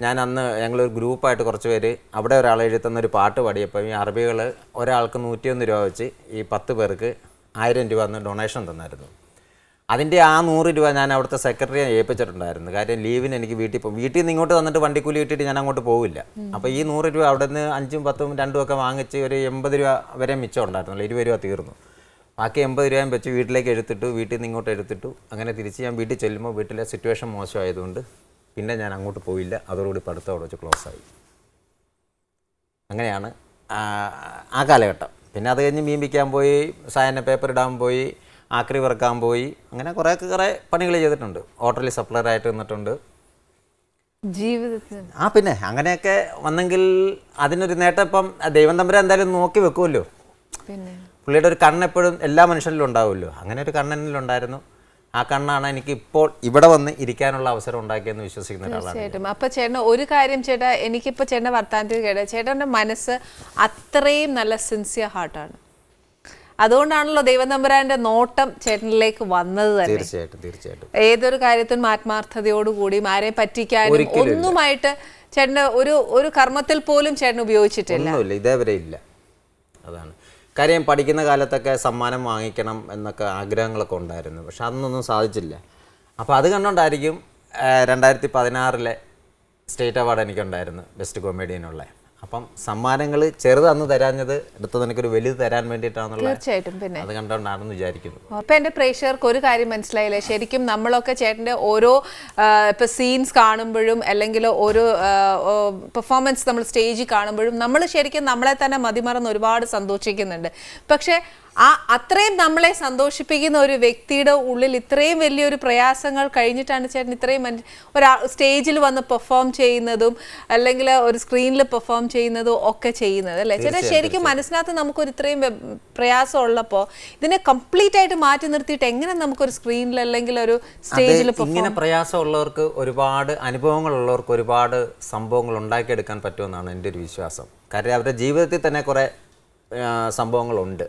ഞാൻ അന്ന് ഞങ്ങളൊരു ഗ്രൂപ്പായിട്ട് കുറച്ച് പേര് അവിടെ ഒരാൾ എഴുതുന്ന ഒരു പാട്ട് പാടിയപ്പോൾ ഈ അറബികൾ ഒരാൾക്ക് 101 രൂപ വെച്ച് ഈ 10 പേർക്ക് 1000 രൂപ അന്ന് ഡൊണേഷൻ തന്നായിരുന്നു. അതിൻ്റെ ആ 100 രൂപ ഞാൻ അവിടുത്തെ സെക്രട്ടറിയെ ഏൽപ്പിച്ചിട്ടുണ്ടായിരുന്നു. കാര്യം ലീവിന് എനിക്ക് വീട്ടിൽ നിന്ന് ഇങ്ങോട്ട് വന്നിട്ട് വണ്ടിക്കൂലി കിട്ടിയിട്ട് ഞാൻ അങ്ങോട്ട് പോവില്ല. അപ്പോൾ ഈ 100 രൂപ അവിടെ നിന്ന് 5ഉം 10ഉം 2ഉം ഒക്കെ വാങ്ങിച്ച് ഒരു 80 രൂപ വരെ മിച്ചം ഉണ്ടായിരുന്നുള്ളൂ. 20 രൂപ തീർന്നു. ബാക്കി 80 രൂപയും വെച്ച് വീട്ടിലേക്ക് എടുത്തിട്ടു, വീട്ടിൽ നിന്ന് ഇങ്ങോട്ട് എടുത്തിട്ടു. അങ്ങനെ തിരിച്ച് ഞാൻ വീട്ടിൽ ചെല്ലുമ്പോൾ വീട്ടിലെ സിറ്റുവേഷൻ മോശമായതുകൊണ്ട് പിന്നെ ഞാൻ അങ്ങോട്ട് പോയില്ല. അതോടുകൂടി പഠിത്തം അവിടെ വെച്ച് ക്ലോസ് ആയി. അങ്ങനെയാണ് ആ കാലഘട്ടം. പിന്നെ അത് കഴിഞ്ഞ് മീൻ പിടിക്കാൻ പോയി, സായന പേപ്പർ ഇടാൻ പോയി, ആക്രി വറക്കാൻ പോയി, അങ്ങനെ കുറേ പണികൾ ചെയ്തിട്ടുണ്ട്. ഹോട്ടലിൽ സപ്ലയറായിട്ട് നിന്നിട്ടുണ്ട് ജീവിതത്തിൽ. പിന്നെ അങ്ങനെയൊക്കെ വന്നെങ്കിൽ അതിനൊരു നേട്ടം ഇപ്പം ദൈവം തമ്പുരാൻ എന്തായാലും നോക്കി വെക്കുമല്ലോ. പിന്നെ പുള്ളിയുടെ ഒരു കണ്ണെപ്പോഴും എല്ലാ മനുഷ്യരിലും ഉണ്ടാവുമല്ലോ. അങ്ങനെ ഒരു കണ്ണെന്നിലുണ്ടായിരുന്നു. ആ കണ്ണാണ് എനിക്ക് ഇപ്പോൾ ഇവിടെ വന്ന് ഇരിക്കാനുള്ള അവസരം ഉണ്ടാക്കിയെന്ന് വിശ്വസിക്കുന്ന ഒരാളാണ്. അപ്പൊ ചേട്ടൻ ഒരു കാര്യം ചേട്ടാ, എനിക്കിപ്പോൾ ചേട്ടൻ്റെ വർത്താനത്തിൽ കേട്ട ചേട്ടൻ്റെ മനസ്സ് അത്രയും നല്ല സിൻസിയർ ഹാർട്ടാണ്. അതുകൊണ്ടാണല്ലോ ദൈവം തമ്പുരാന്റെ നോട്ടം ചേട്ടനിലേക്ക് വന്നത് തന്നെ. തീർച്ചയായിട്ടും ഏതൊരു കാര്യത്തിനും ആത്മാർത്ഥതയോടുകൂടി ആരെയും പറ്റിക്കാനും ഒന്നുമായിട്ട് ചേട്ടന് ഒരു കർമ്മത്തിൽ പോലും ചേട്ടൻ ഉപയോഗിച്ചിട്ടില്ല. ഇതേവരെ ഇല്ല. അതാണ് കാര്യം. പഠിക്കുന്ന കാലത്തൊക്കെ സമ്മാനം വാങ്ങിക്കണം എന്നൊക്കെ ആഗ്രഹങ്ങളൊക്കെ ഉണ്ടായിരുന്നു, പക്ഷെ അതൊന്നും സാധിച്ചില്ല. അപ്പോൾ അത് കണ്ടുകൊണ്ടായിരിക്കും 2016 സ്റ്റേറ്റ് അവാർഡ് എനിക്കുണ്ടായിരുന്നു ബെസ്റ്റ് കൊമേഡിയനുള്ള. അപ്പം സമ്മാനങ്ങൾ ചെറുത് അന്ന് തരാഞ്ഞത് എടുത്തത് എനിക്കൊരു വലുത് തരാൻ വേണ്ടിയിട്ടാണെന്നുള്ള തീർച്ചയായിട്ടും പിന്നെ അത് കണ്ടുകൊണ്ടാണെന്ന് വിചാരിക്കുന്നു. അപ്പം എൻ്റെ പ്രേക്ഷകർക്ക് ഒരു കാര്യം മനസ്സിലായില്ലേ, ശരിക്കും നമ്മളൊക്കെ ചേട്ടൻ്റെ ഓരോ ഇപ്പോൾ സീൻസ് കാണുമ്പോഴും അല്ലെങ്കിൽ ഓരോ പെർഫോമൻസ് നമ്മൾ സ്റ്റേജിൽ കാണുമ്പോഴും നമ്മൾ ശരിക്കും നമ്മളെ തന്നെ മതിമറന്ന് ഒരുപാട് സന്തോഷിക്കുന്നുണ്ട്. പക്ഷേ അത്രയും നമ്മളെ സന്തോഷിപ്പിക്കുന്ന ഒരു വ്യക്തിയുടെ ഉള്ളിൽ ഇത്രയും വലിയൊരു പ്രയാസങ്ങൾ കഴിഞ്ഞിട്ടാണ് ചേട്ടൻ ഇത്രയും സ്റ്റേജിൽ വന്ന് പെർഫോം ചെയ്യുന്നതും അല്ലെങ്കിൽ ഒരു സ്ക്രീനിൽ പെർഫോം ചെയ്യുന്നതും ഒക്കെ ചെയ്യുന്നത് അല്ലേ ചേട്ടാ. ശരിക്കും മനസ്സിനകത്ത് നമുക്കൊരു ഇത്രയും പ്രയാസം ഉള്ളപ്പോൾ ഇതിനെ കംപ്ലീറ്റ് ആയിട്ട് മാറ്റി നിർത്തിയിട്ട് എങ്ങനെ നമുക്കൊരു സ്ക്രീനിൽ അല്ലെങ്കിൽ ഒരു സ്റ്റേജിൽ ഇങ്ങനെ പ്രയാസമുള്ളവർക്ക്, ഒരുപാട് അനുഭവങ്ങളുള്ളവർക്ക് ഒരുപാട് സംഭവങ്ങൾ ഉണ്ടാക്കിയെടുക്കാൻ പറ്റുമെന്നാണ് എൻ്റെ ഒരു വിശ്വാസം. കാര്യം അവരുടെ ജീവിതത്തിൽ തന്നെ കുറേ സംഭവങ്ങളുണ്ട്.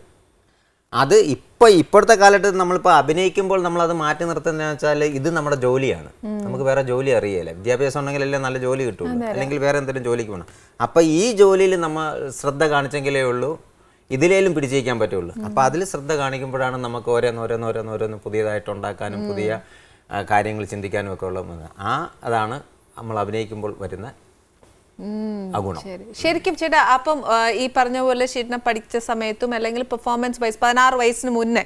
അത് ഇപ്പോഴത്തെ കാലത്ത് നമ്മളിപ്പോൾ അഭിനയിക്കുമ്പോൾ നമ്മളത് മാറ്റി നിർത്തുന്നതെന്ന് വെച്ചാൽ ഇത് നമ്മുടെ ജോലിയാണ്, നമുക്ക് വേറെ ജോലി അറിയില്ല. വിദ്യാഭ്യാസം ഉണ്ടെങ്കിലല്ലേ നല്ല ജോലി കിട്ടുള്ളൂ, അല്ലെങ്കിൽ വേറെ എന്തെങ്കിലും ജോലിക്ക് പോകണം. അപ്പോൾ ഈ ജോലിയിൽ നമ്മൾ ശ്രദ്ധ കാണിച്ചെങ്കിലേ ഉള്ളൂ ഇതിലേലും പിടിച്ചേക്കാൻ പറ്റുള്ളൂ. അപ്പോൾ അതിൽ ശ്രദ്ധ കാണിക്കുമ്പോഴാണ് നമുക്ക് ഓരോന്ന് പുതിയതായിട്ട് ഉണ്ടാക്കാനും പുതിയ കാര്യങ്ങൾ ചിന്തിക്കാനും ഒക്കെ ഉള്ളത്. അതാണ് നമ്മൾ അഭിനയിക്കുമ്പോൾ വരുന്ന ശരിക്കും ചേട്ടാ. അപ്പം ഈ പറഞ്ഞ പോലെ ചേട്ടനെ പഠിച്ച സമയത്തും അല്ലെങ്കിൽ പെർഫോമൻസ് വൈസ് 16 വയസ്സിന് മുന്നേ,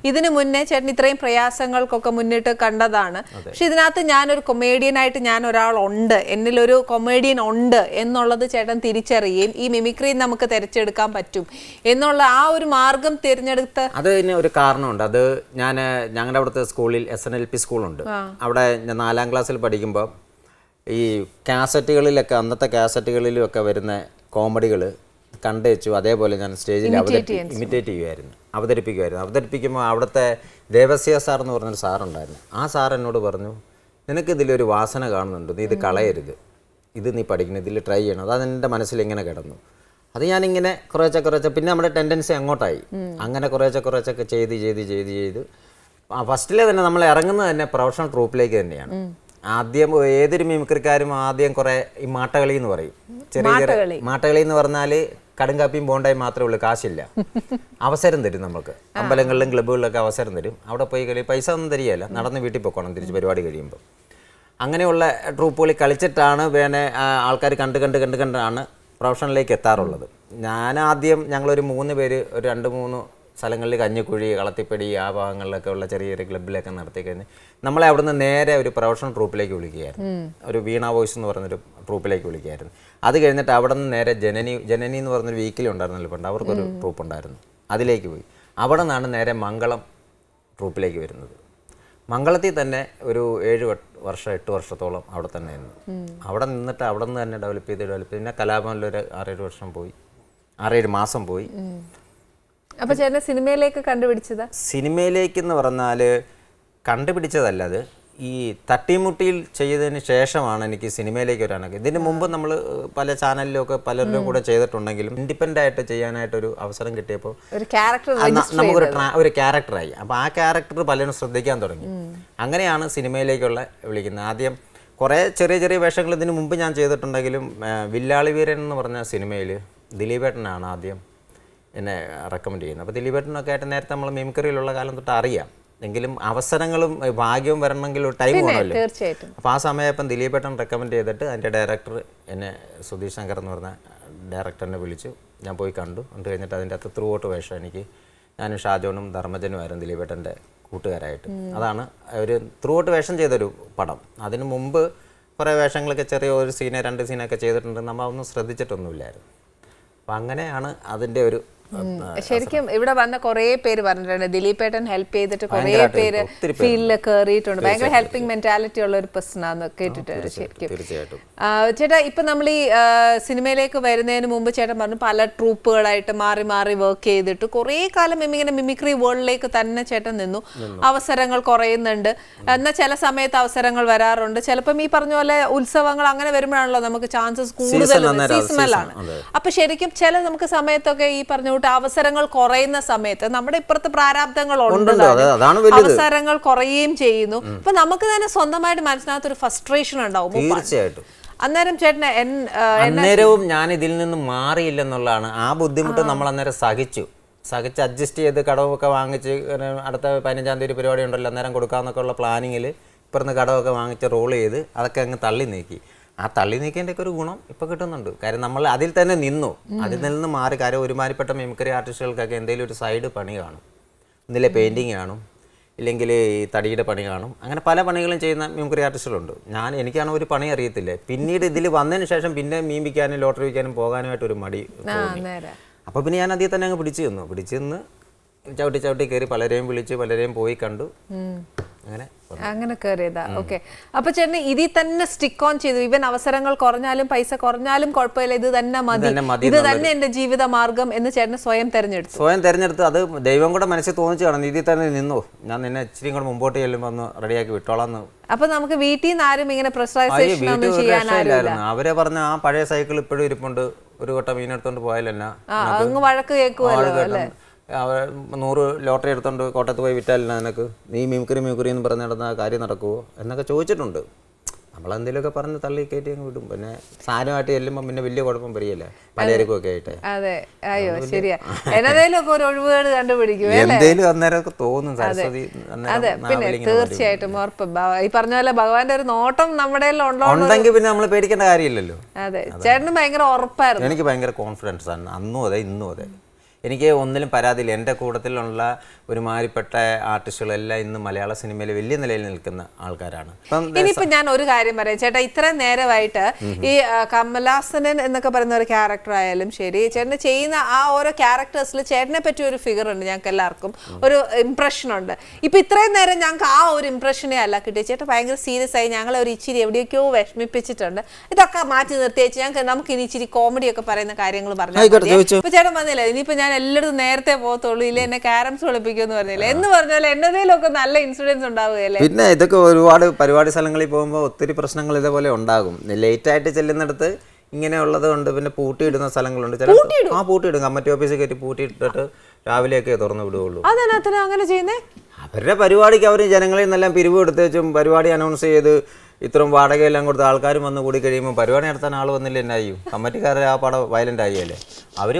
ഇതിനു മുന്നേ ചേട്ടൻ ഇത്രയും പ്രയാസങ്ങൾക്കൊക്കെ മുന്നിട്ട് കണ്ടതാണ്. പക്ഷെ ഇതിനകത്ത് ഞാനൊരു കൊമേഡിയനായിട്ട് ഞാൻ ഒരാളുണ്ട്, എന്നിലൊരു കൊമേഡിയൻ ഉണ്ട് എന്നുള്ളത് ചേട്ടൻ തിരിച്ചറിയുകയും ഈ മിമിക്രി നമുക്ക് തിരഞ്ഞെടുക്കാൻ പറ്റും എന്നുള്ള ആ ഒരു മാർഗം തിരഞ്ഞെടുത്ത അതിന് ഒരു കാരണമുണ്ട്. അത് ഞങ്ങളുടെ അവിടുത്തെ സ്കൂളിൽ SNLP സ്കൂളുണ്ട്. അവിടെ ഞാൻ 4ാം ക്ലാസ്സിൽ പഠിക്കുമ്പോൾ ഈ കാസറ്റുകളിലൊക്കെ അന്നത്തെ കാസറ്റുകളിലൊക്കെ വരുന്ന കോമഡികൾ കണ്ടുവച്ചു. അതേപോലെ ഞാൻ സ്റ്റേജിൽ ഇമിറ്റേറ്റ് ചെയ്യുമായിരുന്നു, അവതരിപ്പിക്കുമ്പോൾ അവിടുത്തെ ദേവസ്യ സാർ എന്ന് പറഞ്ഞൊരു സാറുണ്ടായിരുന്നു. ആ സാർ എന്നോട് പറഞ്ഞു, നിനക്ക് ഇതിലൊരു വാസന കാണുന്നുണ്ട്, നീ ഇത് കളയരുത്, ഇത് നീ പഠിക്കണം, ഇതിൽ ട്രൈ ചെയ്യണം. അത് എൻ്റെ മനസ്സിൽ ഇങ്ങനെ കിടന്നു. അത് ഞാനിങ്ങനെ കുറേശ്ശെ പിന്നെ നമ്മുടെ ടെൻഡൻസി അങ്ങോട്ടായി. അങ്ങനെ കുറേശ്ശെ ചെയ്ത് ഫസ്റ്റിലെ തന്നെ നമ്മൾ ഇറങ്ങുന്നത് തന്നെ പ്രൊഫഷണൽ ട്രൂപ്പിലേക്ക് തന്നെയാണ്. ആദ്യം ഏതൊരു മിമിക്രിക്കാരും ആദ്യം കുറേ ഈ മാട്ടകളി എന്ന് പറയും. ചെറിയ മാട്ടകളി എന്ന് പറഞ്ഞാൽ കടുങ്കാപ്പിയും ബോണ്ടായും മാത്രമേ ഉള്ളൂ, കാശില്ല. അവസരം തരും നമുക്ക്, അമ്പലങ്ങളിലും ക്ലബ്ബുകളിലൊക്കെ അവസരം തരും. അവിടെ പോയി പൈസ ഒന്നും തരികയല്ല, നടന്ന് വീട്ടിൽ പോയിക്കോണം തിരിച്ച് പരിപാടി കഴിയുമ്പോൾ. അങ്ങനെയുള്ള ട്രൂപ്പുകളിൽ കളിച്ചിട്ടാണ് പിന്നെ ആൾക്കാർ കണ്ടാണ് പ്രൊഫഷനിലേക്ക് എത്താറുള്ളത്. ഞാനാദ്യം ഞങ്ങളൊരു 3 പേര് ഒരു 2-3 സ്ഥലങ്ങളിൽ കഞ്ഞിക്കുഴി, കളത്തിപ്പടി ആ ഭാഗങ്ങളിലൊക്കെ ഉള്ള ചെറിയ ചെറിയ ക്ലബ്ബിലൊക്കെ നടത്തി കഴിഞ്ഞ് നമ്മളെ അവിടുന്ന് നേരെ ഒരു പ്രൊഫഷണൽ ട്രൂപ്പിലേക്ക് വിളിക്കുകയായിരുന്നു. ഒരു വീണ വോയിസ് എന്ന് പറഞ്ഞൊരു ട്രൂപ്പിലേക്ക് വിളിക്കുകയായിരുന്നു. അത് കഴിഞ്ഞിട്ട് അവിടെ നിന്ന് നേരെ ജനനി എന്ന് പറഞ്ഞൊരു വീക്കിലി ഉണ്ടായിരുന്നല്ലോ പണ്ട്, അവർക്കൊരു ട്രൂപ്പ് ഉണ്ടായിരുന്നു, അതിലേക്ക് പോയി. അവിടെ നിന്നാണ് നേരെ മംഗളം ട്രൂപ്പിലേക്ക് വരുന്നത്. മംഗളത്തിൽ തന്നെ ഒരു 8 വർഷത്തോളം അവിടെ തന്നെ ആയിരുന്നു. അവിടെ നിന്നിട്ട് അവിടെ നിന്ന് തന്നെ ഡെവലപ്പ് ചെയ്ത് പിന്നെ കലാഭവനിലൊരു 6-7 വർഷം പോയി, 6-7 മാസം പോയി. അപ്പൊ ചേട്ടനെ സിനിമയിലേക്ക് കണ്ടുപിടിച്ചത്? സിനിമയിലേക്കെന്ന് പറഞ്ഞാൽ കണ്ടുപിടിച്ചതല്ല, അത് ഈ തട്ടിമുട്ടിയിൽ ചെയ്തതിന് ശേഷമാണ് എനിക്ക് സിനിമയിലേക്ക് വരാനൊക്കെ. ഇതിന് മുമ്പ് നമ്മൾ പല ചാനലിലൊക്കെ പലരുടെയും കൂടെ ചെയ്തിട്ടുണ്ടെങ്കിലും ഇൻഡിപെൻഡൻ്റ് ആയിട്ട് ചെയ്യാനായിട്ടൊരു അവസരം കിട്ടിയപ്പോൾ നമുക്കൊരു ക്യാരക്ടറായി. അപ്പോൾ ആ ക്യാരക്ടർ പലരും ശ്രദ്ധിക്കാൻ തുടങ്ങി. അങ്ങനെയാണ് സിനിമയിലേക്കുള്ള വിളിക്കുന്നത്. ആദ്യം കുറേ ചെറിയ ചെറിയ വേഷങ്ങൾ ഇതിന് മുമ്പ് ഞാൻ ചെയ്തിട്ടുണ്ടെങ്കിലും വില്ലാളി വീരൻ എന്ന് പറഞ്ഞ സിനിമയിൽ ദിലീപേട്ടനാണ് ആദ്യം എന്നെ റെക്കമെൻഡ് ചെയ്യുന്നത്. അപ്പോൾ ദിലീപേട്ടനൊക്കെ ആയിട്ട് നേരത്തെ നമ്മൾ മിമിക്രിയിലുള്ള കാലം തൊട്ട് അറിയാം. എങ്കിലും അവസരങ്ങളും ഭാഗ്യവും വരണമെങ്കിൽ ഒരു ടൈം വേണമല്ലോ. അപ്പോൾ ആ സമയം ദിലീപേട്ടൻ റെക്കമെൻഡ് ചെയ്തിട്ട് അതിൻ്റെ ഡയറക്ടർ എന്നെ സുധീഷ് ശങ്കർ എന്ന് പറഞ്ഞ ഡയറക്ടറിനെ വിളിച്ചു. ഞാൻ പോയി കണ്ടു കഴിഞ്ഞിട്ട് അതിൻ്റെ അകത്ത് ത്രൂ ഔട്ട് വേഷം എനിക്ക്, ഞാനും ഷാജോണും ധർമ്മജനുമായിരുന്നു ദിലീപേട്ടൻ്റെ കൂട്ടുകാരായിട്ട്. അതാണ് ഒരു ത്രൂ ഔട്ട് വേഷം ചെയ്തൊരു പടം. അതിന് മുമ്പ് കുറേ വേഷങ്ങളൊക്കെ ചെറിയ ഒരു സീന് 2 സീനൊക്കെ ചെയ്തിട്ടുണ്ട്, നമ്മൾ അതൊന്നും ശ്രദ്ധിച്ചിട്ടൊന്നുമില്ലായിരുന്നു. അപ്പം അങ്ങനെയാണ് അതിൻ്റെ ഒരു ശരിക്കും ഇവിടെ വന്ന കുറേ പേര് പറഞ്ഞിട്ടുണ്ട് ദിലീപേട്ടൻ ഹെൽപ്പ് ചെയ്തിട്ട് കുറേ പേര് ഫീൽഡിൽ കയറിയിട്ടുണ്ട്. ഭയങ്കര ഹെൽപ്പിംഗ് മെന്റാലിറ്റി ഉള്ള ഒരു പേഴ്സൺ ആണെന്ന് കേട്ടിട്ടുണ്ട്. ശരിക്കും ചേട്ടാ, ഇപ്പൊ നമ്മൾ ഈ സിനിമയിലേക്ക് വരുന്നതിന് മുമ്പ് ചേട്ടൻ പറഞ്ഞു പല ട്രൂപ്പുകളായിട്ട് മാറി മാറി വർക്ക് ചെയ്തിട്ട് കുറേ കാലം ഇങ്ങനെ മിമിക്രി വേൾഡിലേക്ക് തന്നെ ചേട്ടൻ നിന്നു. അവസരങ്ങൾ കുറയുന്നുണ്ട്, എന്നാൽ ചില സമയത്ത് അവസരങ്ങൾ വരാറുണ്ട്. ചിലപ്പം ഈ പറഞ്ഞ പോലെ ഉത്സവങ്ങൾ അങ്ങനെ വരുമ്പോഴാണല്ലോ നമുക്ക് ചാൻസസ് കൂടുതൽ, സീസണലാണ്. അപ്പൊ ശരിക്കും ചില നമുക്ക് സമയത്തൊക്കെ ഈ പറഞ്ഞ അവസരങ്ങൾ കുറയുന്ന സമയത്ത് നമ്മുടെ ഇപ്പുറത്ത് പ്രാരാബ്ദങ്ങൾ അവസരങ്ങൾ കുറയുകയും ചെയ്യുന്നു. അപ്പൊ നമുക്ക് തന്നെ സ്വന്തമായിട്ട് മനസ്സിനകത്ത് ഒരു ഫ്രസ്ട്രേഷൻ ഉണ്ടാവും. തീർച്ചയായിട്ടും. അന്നേരം ചേട്ടന് അന്നേരവും ഞാൻ ഇതിൽ നിന്ന് മാറിയില്ലെന്നുള്ളതാണ് ആ ബുദ്ധിമുട്ട്. നമ്മൾ അന്നേരം സഹിച്ച് അഡ്ജസ്റ്റ് ചെയ്ത് കടവൊക്കെ വാങ്ങിച്ച് അടുത്ത 15-ാം തീയതി പരിപാടി ഉണ്ടല്ലോ അന്നേരം കൊടുക്കാമെന്നൊക്കെ ഉള്ള പ്ലാനിങ്ങിൽ ഇപ്പുറത്ത് കടവൊക്കെ വാങ്ങിച്ച് റോൾ ചെയ്ത് അതൊക്കെ അങ്ങ് തള്ളി നീക്കി. ആ തള്ളി നീക്കേണ്ട ഒക്കെ ഒരു ഗുണം ഇപ്പോൾ കിട്ടുന്നുണ്ട്. കാര്യം നമ്മൾ അതിൽ തന്നെ നിന്നു, അതിൽ നിന്ന് മാറി. കാര്യം ഒരുമാതിരിപ്പെട്ട മിമിക്രി ആർട്ടിസ്റ്റുകൾക്കൊക്കെ എന്തെങ്കിലും ഒരു സൈഡ് പണി കാണും. ഒന്നിലെ പെയിൻറ്റിങ് കാണും, ഇല്ലെങ്കിൽ ഈ തടിയുടെ പണി കാണും. അങ്ങനെ പല പണികളും ചെയ്യുന്ന മിമിക്രി ആർട്ടിസ്റ്റുകളുണ്ട്. എനിക്കാണ് ഒരു പണി അറിയത്തില്ലേ. പിന്നീട് ഇതിൽ വന്നതിന് ശേഷം പിന്നെ മീമിക്കാനും ലോട്ടറി വയ്ക്കാനും പോകാനുമായിട്ടൊരു മടി തോന്നി. അപ്പോൾ പിന്നെ ഞാൻ അതിൽ തന്നെ അങ്ങ് പിടിച്ചു നിന്ന് ചവിട്ടി കയറി പലരെയും വിളിച്ച് പലരെയും പോയി കണ്ടു, അങ്ങനെ കയറിയതാ. ഓക്കെ. അപ്പൊ ചേട്ടന് ഇതിൽ തന്നെ സ്റ്റിക്ക് ഓൺ ചെയ്തു. ഇവൻ അവസരങ്ങൾ കുറഞ്ഞാലും പൈസ കുറഞ്ഞാലും കുഴപ്പമില്ല, ഇത് തന്നെ മതി, ഇത് തന്നെ എന്റെ ജീവിത മാർഗം എന്ന് ചേട്ടന് സ്വയം തെരഞ്ഞെടുത്തു. അത് ദൈവം കൂടെ മനസ്സിൽ തോന്നിച്ചാണ്. ഇതിൽ തന്നെ നിന്നോ, ഞാൻ നിന്നെ ഇച്ചിരി കൂടെ മുമ്പോട്ട് ചെല്ലുമ്പോൾ ഒന്ന് റെഡിയാക്കി വിട്ടോളാന്ന്. അപ്പൊ നമുക്ക് വീട്ടിൽ നിന്ന് ആരും ഇങ്ങനെ പ്രഷറൈസേഷൻ ഒന്നും ചെയ്യാനായിരുന്നു. അവരെ പറഞ്ഞ ആ പഴയ സൈക്കിൾ ഇപ്പോഴും ഇരിപ്പുണ്ട്, ഒരു വട്ടം മീനെടുത്തോണ്ട് പോയാലെന്നാ അങ്ങ് വഴക്ക് കേൾക്കുമല്ലോ. 100 ലോട്ടറി എടുത്തോണ്ട് കോട്ടയത്ത് പോയി വിറ്റാലില്ല നിനക്ക്, നീ മിമിക്രി എന്ന് പറഞ്ഞ് നടന്ന കാര്യം നടക്കുമോ എന്നൊക്കെ ചോദിച്ചിട്ടുണ്ട്. നമ്മളെന്തെങ്കിലുമൊക്കെ പറഞ്ഞ് തള്ളി കയറ്റി അങ്ങ് വിടും. പിന്നെ സാധനമായിട്ട് ചെല്ലുമ്പോൾ പിന്നെ വലിയ കുഴപ്പം വരികയില്ല പലർക്കും ഒക്കെ ആയിട്ട്. അതെ, അയ്യോ ശരിയാ. എന്നതേലൊക്കെ ഒരു ഒഴിവുകേട് കണ്ടുപിടിക്കും, എന്തേലും അന്നേരമൊക്കെ തോന്നും. സരസ്വതി അതെ, പിന്നെ തീർച്ചയായിട്ടും ഉറപ്പ്. ഈ പറഞ്ഞ പോലെ ഭഗവാന്റെ ഒരു നോട്ടം നമ്മുടെ ഉണ്ടെങ്കിൽ പിന്നെ നമ്മൾ പേടിക്കേണ്ട കാര്യമില്ലല്ലോ. അതെ, ചേട്ടന് ഭയങ്കര ഉറപ്പായിരുന്നു. എനിക്ക് ഭയങ്കര കോൺഫിഡൻസ് ആണ്, അന്നും അതെ ഇന്നും അതെ. എനിക്ക് ഒന്നിലും പരാതിയില്ല. എൻ്റെ കൂട്ടത്തിലുള്ള ഒരുമാതിരിപ്പെട്ട ആർട്ടിസ്റ്റുകളെല്ലാം ഇന്ന് മലയാള സിനിമയിൽ വലിയ നിലയിൽ നിൽക്കുന്ന ആൾക്കാരാണ്. ഇനിയിപ്പോ ഞാൻ ഒരു കാര്യം പറയാം ചേട്ടാ, ഇത്രയും നേരമായിട്ട് ഈ കമലാസനൻ എന്നൊക്കെ പറയുന്ന ഒരു ക്യാരക്ടർ ആയാലും ശരി, ചേട്ടന് ചെയ്യുന്ന ആ ഓരോ ക്യാരക്ടേഴ്സിൽ ചേട്ടനെ പറ്റി ഒരു ഫിഗർ ഉണ്ട്, ഞങ്ങൾക്ക് എല്ലാവർക്കും ഒരു ഇംപ്രഷൻ ഉണ്ട്. ഇപ്പൊ ഇത്രയും നേരം ഞങ്ങൾക്ക് ആ ഒരു ഇംപ്രഷനെ അല്ല കിട്ടിയത്. ചേട്ടൻ ഭയങ്കര സീരിയസ് ആയി ഞങ്ങളെ ഒരു ഇച്ചിരി എവിടെയൊക്കെയോ വിഷമിപ്പിച്ചിട്ടുണ്ട്. ഇതൊക്കെ മാറ്റി നിർത്തിയേച്ച് നമുക്ക് ഇനി ഇച്ചിരി കോമഡി ഒക്കെ പറയുന്ന കാര്യങ്ങൾ പറഞ്ഞു. ഇപ്പൊ ചേട്ടൻ വന്നില്ല, ഇനിയിപ്പോ ഞാൻ എല്ലായിടത്തും നേരത്തെ പോകത്തുള്ളൂ, ഇല്ല എന്നെ ക്യാരംസ് കളിപ്പിക്കുമെന്ന് പറഞ്ഞില്ല എന്ന് പറഞ്ഞാൽ എന്നതിലൊക്കെ നല്ല ഇൻസിഡൻസ് ഉണ്ടാവുകയല്ലേ. പിന്നെ ഇതൊക്കെ ഒരുപാട് പരിപാടി സ്ഥലങ്ങളിൽ പോകുമ്പോൾ ഒത്തിരി പ്രശ്നങ്ങൾ ഇതേപോലെ ഉണ്ടാകും. ലേറ്റ് ആയിട്ട് ചെല്ലുന്നിടത്ത് ഇങ്ങനെയുള്ളത് കൊണ്ട് പിന്നെ പൂട്ടിയിടുന്ന സ്ഥലങ്ങളുണ്ട്. ചില പൂട്ടിയിടും, കമ്മിറ്റി ഓഫീസിൽ കയറ്റി പൂട്ടിയിട്ടിട്ട് രാവിലെയൊക്കെ തുറന്നു വിടുകയുള്ളൂ. അതെന്നാ അങ്ങനെ ചെയ്യുന്നേ? അവരുടെ പരിപാടിക്ക് അവർ ജനങ്ങളിൽ നിന്നെല്ലാം പിരിവ് എടുത്ത് വെച്ചും പരിപാടി അനൗൺസ് ചെയ്ത് ഇത്രയും വാടകയെല്ലാം കൊടുത്ത് ആൾക്കാരും വന്ന് കൂടി കഴിയുമ്പോൾ പരിപാടി നടത്താൻ ആൾ വന്നില്ല എന്നായും കമ്മിറ്റിക്കാരെ ആ പടം വയലൻ്റ് ആയില്ലേ അവർ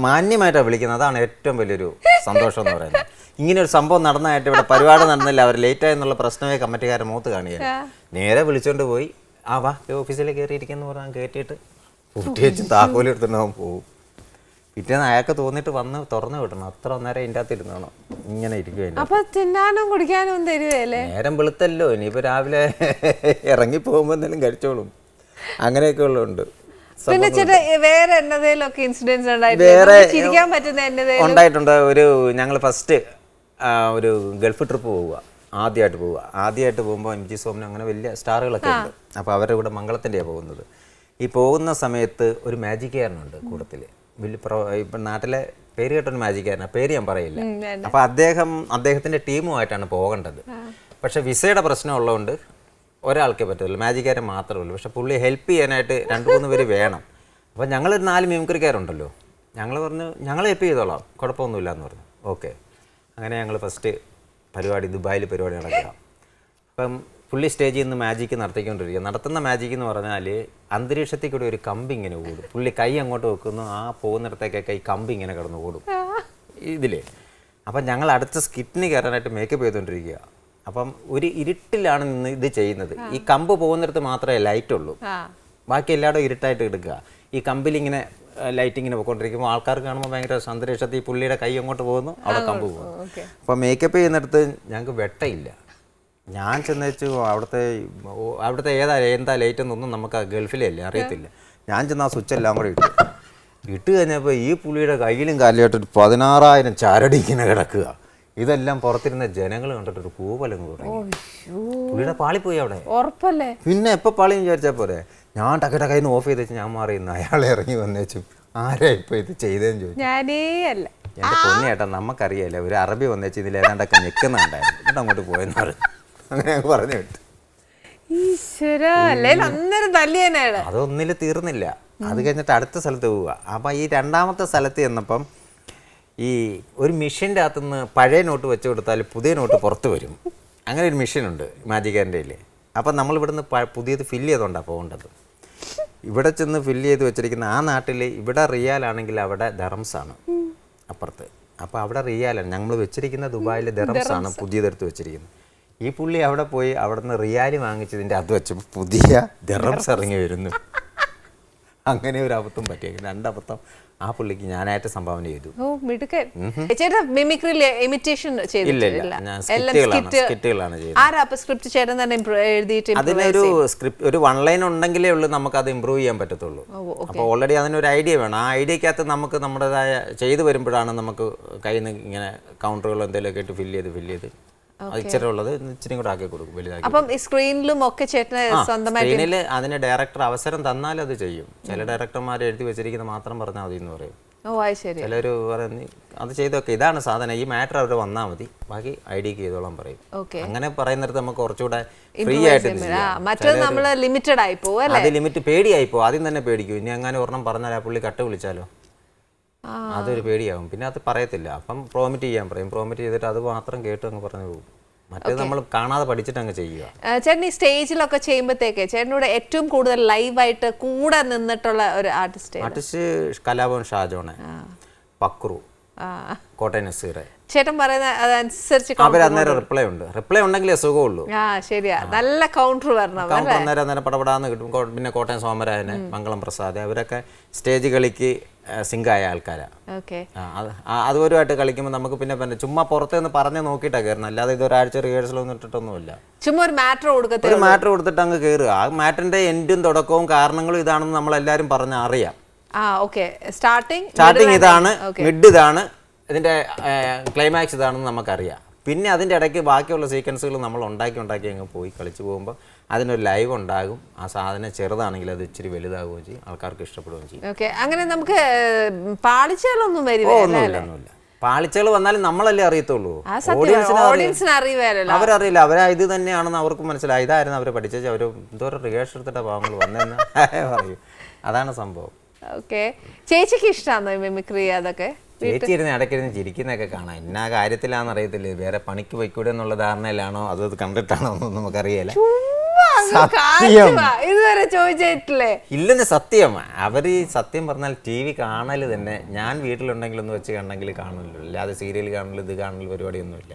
മാന്യമായിട്ടാണ് വിളിക്കുന്നത്. അതാണ് ഏറ്റവും വലിയൊരു സന്തോഷം എന്ന് പറയുന്നത്. ഇങ്ങനെ ഒരു സംഭവം നടന്നതായിട്ട് ഇവിടെ പരിപാടി നടന്നില്ല, അവർ ലേറ്റായി എന്നുള്ള പ്രശ്നമേ കമ്മിറ്റിക്കാരെ മുഖത്ത് കാണില്ല. നേരെ വിളിച്ചുകൊണ്ട് പോയി വാ ഓഫീസിൽ കയറിയിരിക്കുന്നു പറഞ്ഞാൽ കയറ്റിയിട്ട് കൂട്ടി വെച്ച് താക്കോലെടുത്തിട്ടുണ്ടാവും പോകും. പിറ്റേന്ന് അയാൾക്ക് തോന്നിയിട്ട് വന്ന് തുറന്നു വിടണം. അത്ര നേരം ഇതിൻ്റെ അകത്ത് ഇരുന്നോണം ഇങ്ങനെ ഇരിക്കും. അപ്പൊ തിന്നാനും കുടിക്കാനും തരുവല്ലേ? നേരം വെളുത്തല്ലോ, ഇനിയിപ്പോ രാവിലെ ഇറങ്ങി പോകുമ്പോ എന്തെങ്കിലും കഴിച്ചോളും. അങ്ങനെയൊക്കെ ഉള്ളുണ്ട്. പിന്നെ ചേട്ടാ വേറെ എന്നതേലൊക്കെ ഇൻസിഡൻസ് വേറെ ചിരിക്കാൻ പറ്റുന്ന ഉണ്ടായിട്ടുണ്ട്. ഒരു ഞങ്ങൾ ഫസ്റ്റ് ഒരു ഗൾഫ് ട്രിപ്പ് പോവുക, ആദ്യമായിട്ട് പോകുമ്പോൾ MG സോമൻ അങ്ങനെ വലിയ സ്റ്റാറുകളൊക്കെ ഉണ്ട്. അപ്പോൾ അവരുടെ കൂടെ മംഗളത്തിൻ്റെയാണ് പോകുന്നത്. ഈ പോകുന്ന സമയത്ത് ഒരു മാജിക്കാരനുണ്ട് കൂട്ടത്തിൽ, വലിയ ഇപ്പം നാട്ടിലെ പേര് കേട്ടൊരു മാജിക്കാരനാണ്, പേര് ഞാൻ പറയില്ല. അപ്പോൾ അദ്ദേഹത്തിൻ്റെ ടീമുമായിട്ടാണ് പോകേണ്ടത്. പക്ഷെ വിസയുടെ പ്രശ്നം ഉള്ളതുകൊണ്ട് ഒരാൾക്കേ പറ്റുള്ളൂ, മാജിക്കാരൻ മാത്രമേ ഉള്ളൂ. പക്ഷെ പുള്ളി ഹെൽപ്പ് ചെയ്യാനായിട്ട് 2-3 പേര് വേണം. അപ്പോൾ ഞങ്ങളൊരു 4 മിമിക്രിക്കാരുണ്ടല്ലോ, ഞങ്ങൾ പറഞ്ഞു ഞങ്ങൾ ഹെൽപ്പ് ചെയ്തോളാം, കുഴപ്പമൊന്നുമില്ല എന്ന് പറഞ്ഞു. ഓക്കെ, അങ്ങനെ ഞങ്ങൾ ഫസ്റ്റ് പരിപാടി ദുബായിൽ പരിപാടി നടക്കുക. അപ്പം പുള്ളി സ്റ്റേജിൽ നിന്ന് മാജിക്ക് നടത്തിക്കൊണ്ടിരിക്കുക. നടത്തുന്ന മാജിക്ക് എന്ന് പറഞ്ഞാൽ അന്തരീക്ഷത്തിൽ കൂടി ഒരു കമ്പി ഇങ്ങനെ ഓടും. പുള്ളി കൈ അങ്ങോട്ട് വെക്കുന്നു, ആ പോകുന്നിടത്തേക്കൊക്കെ ഈ കമ്പി ഇങ്ങനെ കിടന്ന് ഓടും ഇതിൽ. അപ്പം ഞങ്ങൾ അടുത്ത സ്കിറ്റിന് കയറാനായിട്ട് മേക്കപ്പ് ചെയ്തുകൊണ്ടിരിക്കുക. അപ്പം ഒരു ഇരുട്ടിലാണ് നിന്ന് ഇത് ചെയ്യുന്നത്. ഈ കമ്പ് പോകുന്നിടത്ത് മാത്രമേ ലൈറ്റ് ഉള്ളൂ, ബാക്കി എല്ലായിടും ഇരുട്ടായിട്ട് എടുക്കുക. ഈ കമ്പിൽ ഇങ്ങനെ ലൈറ്റ് ഇങ്ങനെ പോയിക്കൊണ്ടിരിക്കുമ്പോൾ ആൾക്കാർ കാണുമ്പോൾ ഭയങ്കര അന്തരീക്ഷത്തിൽ ഈ പുള്ളിയുടെ കൈ അങ്ങോട്ട് പോകുന്നു, അവിടെ കമ്പ് പോകുന്നു. അപ്പം മേക്കപ്പ് ചെയ്യുന്നിടത്ത് ഞങ്ങൾക്ക് വെട്ടയില്ല. ഞാൻ ചെന്നു അവിടുത്തെ എന്താ ലൈറ്റ് എന്നൊന്നും നമുക്ക് ഗൾഫിലേ അല്ലേ അറിയത്തില്ല. ഞാൻ ചെന്ന് ആ സ്വിച്ച് എല്ലാം കൂടെ ഇട്ട് കഴിഞ്ഞപ്പോൾ ഈ പുള്ളിയുടെ കയ്യിലും കാലിലായിട്ട് 16,000 ചരടി ഇങ്ങനെ കിടക്കുക. ഇതെല്ലാം പുറത്തിരുന്ന ജനങ്ങൾ കണ്ടിട്ടൊരു കൂവലും കൂടെ പുള്ളിയുടെ പാളിപ്പോയി അവിടെ. ഉറപ്പല്ലേ? പിന്നെ എപ്പോൾ പാളിയും വിചാരിച്ചാൽ പോരെ. ഞാൻ ടക്കറ്റ കയ്യിൽ നിന്ന് ഓഫ് ചെയ്ത് വെച്ച് ഞാൻ മാറിയുന്നു. അയാളെ ഇറങ്ങി വന്നേച്ചു ആരാ ഇപ്പൊ ഇത് ചെയ്തതെന്ന് ചോദിച്ചു. എന്റെ പൊന്നിയേട്ടാ നമുക്കറിയാലേ, ഒരു അറബി വന്നേച്ച് ഇതിൽ ഏതാണ്ടൊക്കെ നിൽക്കുന്നുണ്ടായിരുന്നു, എന്നിട്ട് അങ്ങോട്ട് പോയെന്ന് പറഞ്ഞു. അങ്ങനെ പറഞ്ഞു വിട്ടു. അതൊന്നില് തീർന്നില്ല. അത് കഴിഞ്ഞിട്ട് അടുത്ത സ്ഥലത്ത് പോവുക. അപ്പം ഈ 2ാമത്തെ സ്ഥലത്ത് ചെന്നപ്പം ഈ ഒരു മെഷീൻ്റെ അകത്തുനിന്ന് പഴയ നോട്ട് വെച്ച് കൊടുത്താൽ പുതിയ നോട്ട് പുറത്ത് വരും. അങ്ങനെ ഒരു മെഷീനുണ്ട് മാജിക്കാരൻ്റെ കയ്യിൽ. അപ്പം നമ്മളിവിടുന്ന് പുതിയത് ഫില്ല് ചെയ്തുകൊണ്ടാണ് പോകേണ്ടത്. ഇവിടെ ചെന്ന് ഫില്ല് ചെയ്ത് വെച്ചിരിക്കുന്ന ആ നാട്ടിൽ ഇവിടെ റിയാലാണെങ്കിൽ അവിടെ ദറംസാണ് അപ്പുറത്ത്. അപ്പോൾ അവിടെ റിയാലാണ്. ഞങ്ങൾ വെച്ചിരിക്കുന്ന ദുബായിൽ ദറംസാണ് പുതിയതെടുത്ത് വെച്ചിരിക്കുന്നത്. ഈ പുള്ളി അവിടെ പോയി അവിടെ നിന്ന് റിയാലി വാങ്ങിച്ചതിൻ്റെ അത് വെച്ചപ്പോൾ പുതിയ ദറംസ് ഇറങ്ങി വരുന്നു. അങ്ങനെ ഒരു അബദ്ധം പറ്റിയേക്കും. 2 അബദ്ധം ആ പുള്ളിക്ക് ഞാനായിട്ട് സംഭാവന ചെയ്തു. അതിനൊരു സ്ക്രിപ്റ്റ്, ഒരു 1 ലൈൻ ഉണ്ടെങ്കിലേ ഉള്ളൂ നമുക്ക് അത് ഇമ്പ്രൂവ് ചെയ്യാൻ പറ്റത്തുള്ളൂ. അപ്പോൾ ഓൾറെഡി അതിനൊരു ഐഡിയ വേണം. ആ ഐഡിയക്കകത്ത് നമുക്ക് നമ്മുടേതായ ചെയ്തു വരുമ്പോഴാണ് നമുക്ക് കയ്യിൽ നിന്ന് ഇങ്ങനെ കൗണ്ടറുകൾ എന്തെങ്കിലുമൊക്കെ ഇട്ട് ഫില്ല് ചെയ്ത് ഇച്ചിരി ഉള്ളത് ഇച്ചിരി കൂടെ ആക്കി കൊടുക്കും, വലുതാക്കി. അപ്പം സ്ക്രീനിലും ഒക്കെ സ്ക്രീനിൽ അതിന് ഡയറക്ടർ അവസരം തന്നാൽ അത് ചെയ്യും. ചില ഡയറക്ടർമാർ എഴുതി വെച്ചിരിക്കുന്നത് മാത്രം പറഞ്ഞാൽ മതി എന്ന് പറയും. ചിലർ പറഞ്ഞ് അത് ചെയ്തൊക്കെ ഇതാണ് സാധനം, ഈ മാറ്റർ അവർ വന്നാൽ മതി, ബാക്കി ഐഡിയക്ക് ചെയ്തോളാൻ പറയും. അങ്ങനെ പറയുന്നിടത്ത് നമുക്ക് കുറച്ചുകൂടെ ഫ്രീ ആയിട്ട് അത് ലിമിറ്റ് പേടിയായി പോകും. ആദ്യം തന്നെ പേടിക്കും. ഇനി അങ്ങനെ ഒരെണ്ണം പറഞ്ഞാൽ ആ പുള്ളി കട്ട് വിളിച്ചാലോ, അതൊരു പേടിയാവും. പിന്നെ അത് പറയത്തില്ല. അപ്പം പ്രോമിറ്റ് ചെയ്യാൻ പറയും. പ്രോമിറ്റ് ചെയ്തിട്ട് അത് മാത്രം കേട്ട് അങ്ങ് പറഞ്ഞു പോകും. മറ്റേത് നമ്മൾ കാണാതെ പഠിച്ചിട്ട് അങ്ങ് ചെയ്യുക. ചേട്ടൻ ഈ സ്റ്റേജിലൊക്കെ ചെയ്യുമ്പോഴത്തേക്ക് ചേട്ടനോട് ഏറ്റവും കൂടുതൽ ലൈവായിട്ട് കൂടെ നിന്നിട്ടുള്ള ഒരു ആർട്ടിസ്റ്റ് കലാഭവൻ ഷാജോണ്, പക്രു, കോട്ടയം നസീർ. ചേട്ടൻ പറയുന്ന അതനുസരിച്ച് അവരന്നേരം റിപ്ലൈ ഉണ്ട്. റിപ്ലൈ ഉണ്ടെങ്കിലേ സുഖമുള്ളൂ. ശരിയാ, നല്ല കൗണ്ടർ വരണം. അന്നേരം പടപടാന്ന് കിട്ടും. പിന്നെ കോട്ടയം സോമരാജന്, മംഗളം പ്രസാദ്, അവരൊക്കെ സ്റ്റേജ് കളിക്ക് സിങ്കായ ആൾക്കാരാണ്. അതുപരമായിട്ട് കളിക്കുമ്പോൾ നമുക്ക് പിന്നെ ചുമ്മാ പുറത്ത് നിന്ന് പറഞ്ഞ് നോക്കിയിട്ടാണ് കയറുന്നത്. അല്ലാതെ ഇത് ഒരാഴ്ച റിഹേഴ്സലൊന്നും ഇട്ടിട്ടൊന്നുമില്ല. ചുമ്മാ ഒരു മാറ്റർ കൊടുത്തിട്ട് അങ്ങ് കയറുക. ആ മാറ്ററിന്റെ എൻഡും തുടക്കവും കാരണങ്ങളും ഇതാണെന്ന് നമ്മളെല്ലാവരും പറഞ്ഞ് അറിയാം. സ്റ്റാർട്ടിങ് ഇതാണ്, മിഡ് ഇതാണ്, ഇതിന്റെ ക്ലൈമാക്സ് ഇതാണെന്ന് നമുക്കറിയാം. പിന്നെ അതിൻ്റെ ഇടയ്ക്ക് ബാക്കിയുള്ള സീക്വൻസുകൾ നമ്മൾ ഉണ്ടാക്കി അങ്ങ് പോയി കളിച്ച് പോകുമ്പോൾ അതിനൊരു ലൈവ് ഉണ്ടാകും. ആ സാധനം ചെറുതാണെങ്കിൽ അത് ഇച്ചിരി വലുതാവുകയും ചെയ്യും, ആൾക്കാർക്ക് ഇഷ്ടപ്പെടുകയും ചെയ്യും. അങ്ങനെ നമുക്ക് പാളിച്ചകളൊന്നും ഒന്നുമില്ല. പാളിച്ചകൾ വന്നാലും നമ്മളല്ലേ അറിയത്തുള്ളൂ, അവരറിയില്ല. അവരാ ഇത് തന്നെയാണെന്ന് അവർക്ക് മനസ്സിലായി. ഇതായിരുന്നു അവർ പഠിച്ചത്. അവർ എന്തോരം റിഹേഴ്സൽ എടുത്തിട്ടാ പാവങ്ങൾ വന്നതെന്ന് പറയും. അതാണ് സംഭവം. ചേച്ചിക്ക് ഇഷ്ടമാണോ മിമിക്രി? അതൊക്കെ ചേച്ചി ഇരുന്ന് ഇടയ്ക്കിരുന്ന് ചിരിക്കുന്നതൊക്കെ കാണാം. എന്നാ കാര്യത്തിലാണെന്ന് അറിയത്തില്ലേ, വേറെ പണിക്ക് പോയിക്കൂടെ എന്നുള്ള ധാരണയിലാണോ അതോ കണ്ടിട്ടാണോ ഒന്നും നമുക്കറിയില്ല. ഇതുവരെ ചോദിച്ചിട്ടില്ലേ? ഇല്ലെന്ന് സത്യം. അവർ സത്യം പറഞ്ഞാൽ ടി വി കാണല് തന്നെ ഞാൻ വീട്ടിലുണ്ടെങ്കിലൊന്ന് വെച്ച് കണ്ടെങ്കിൽ കാണുമല്ലോ, അല്ലാതെ സീരിയൽ കാണല് ഇത് കാണൽ പരിപാടിയൊന്നുമില്ല.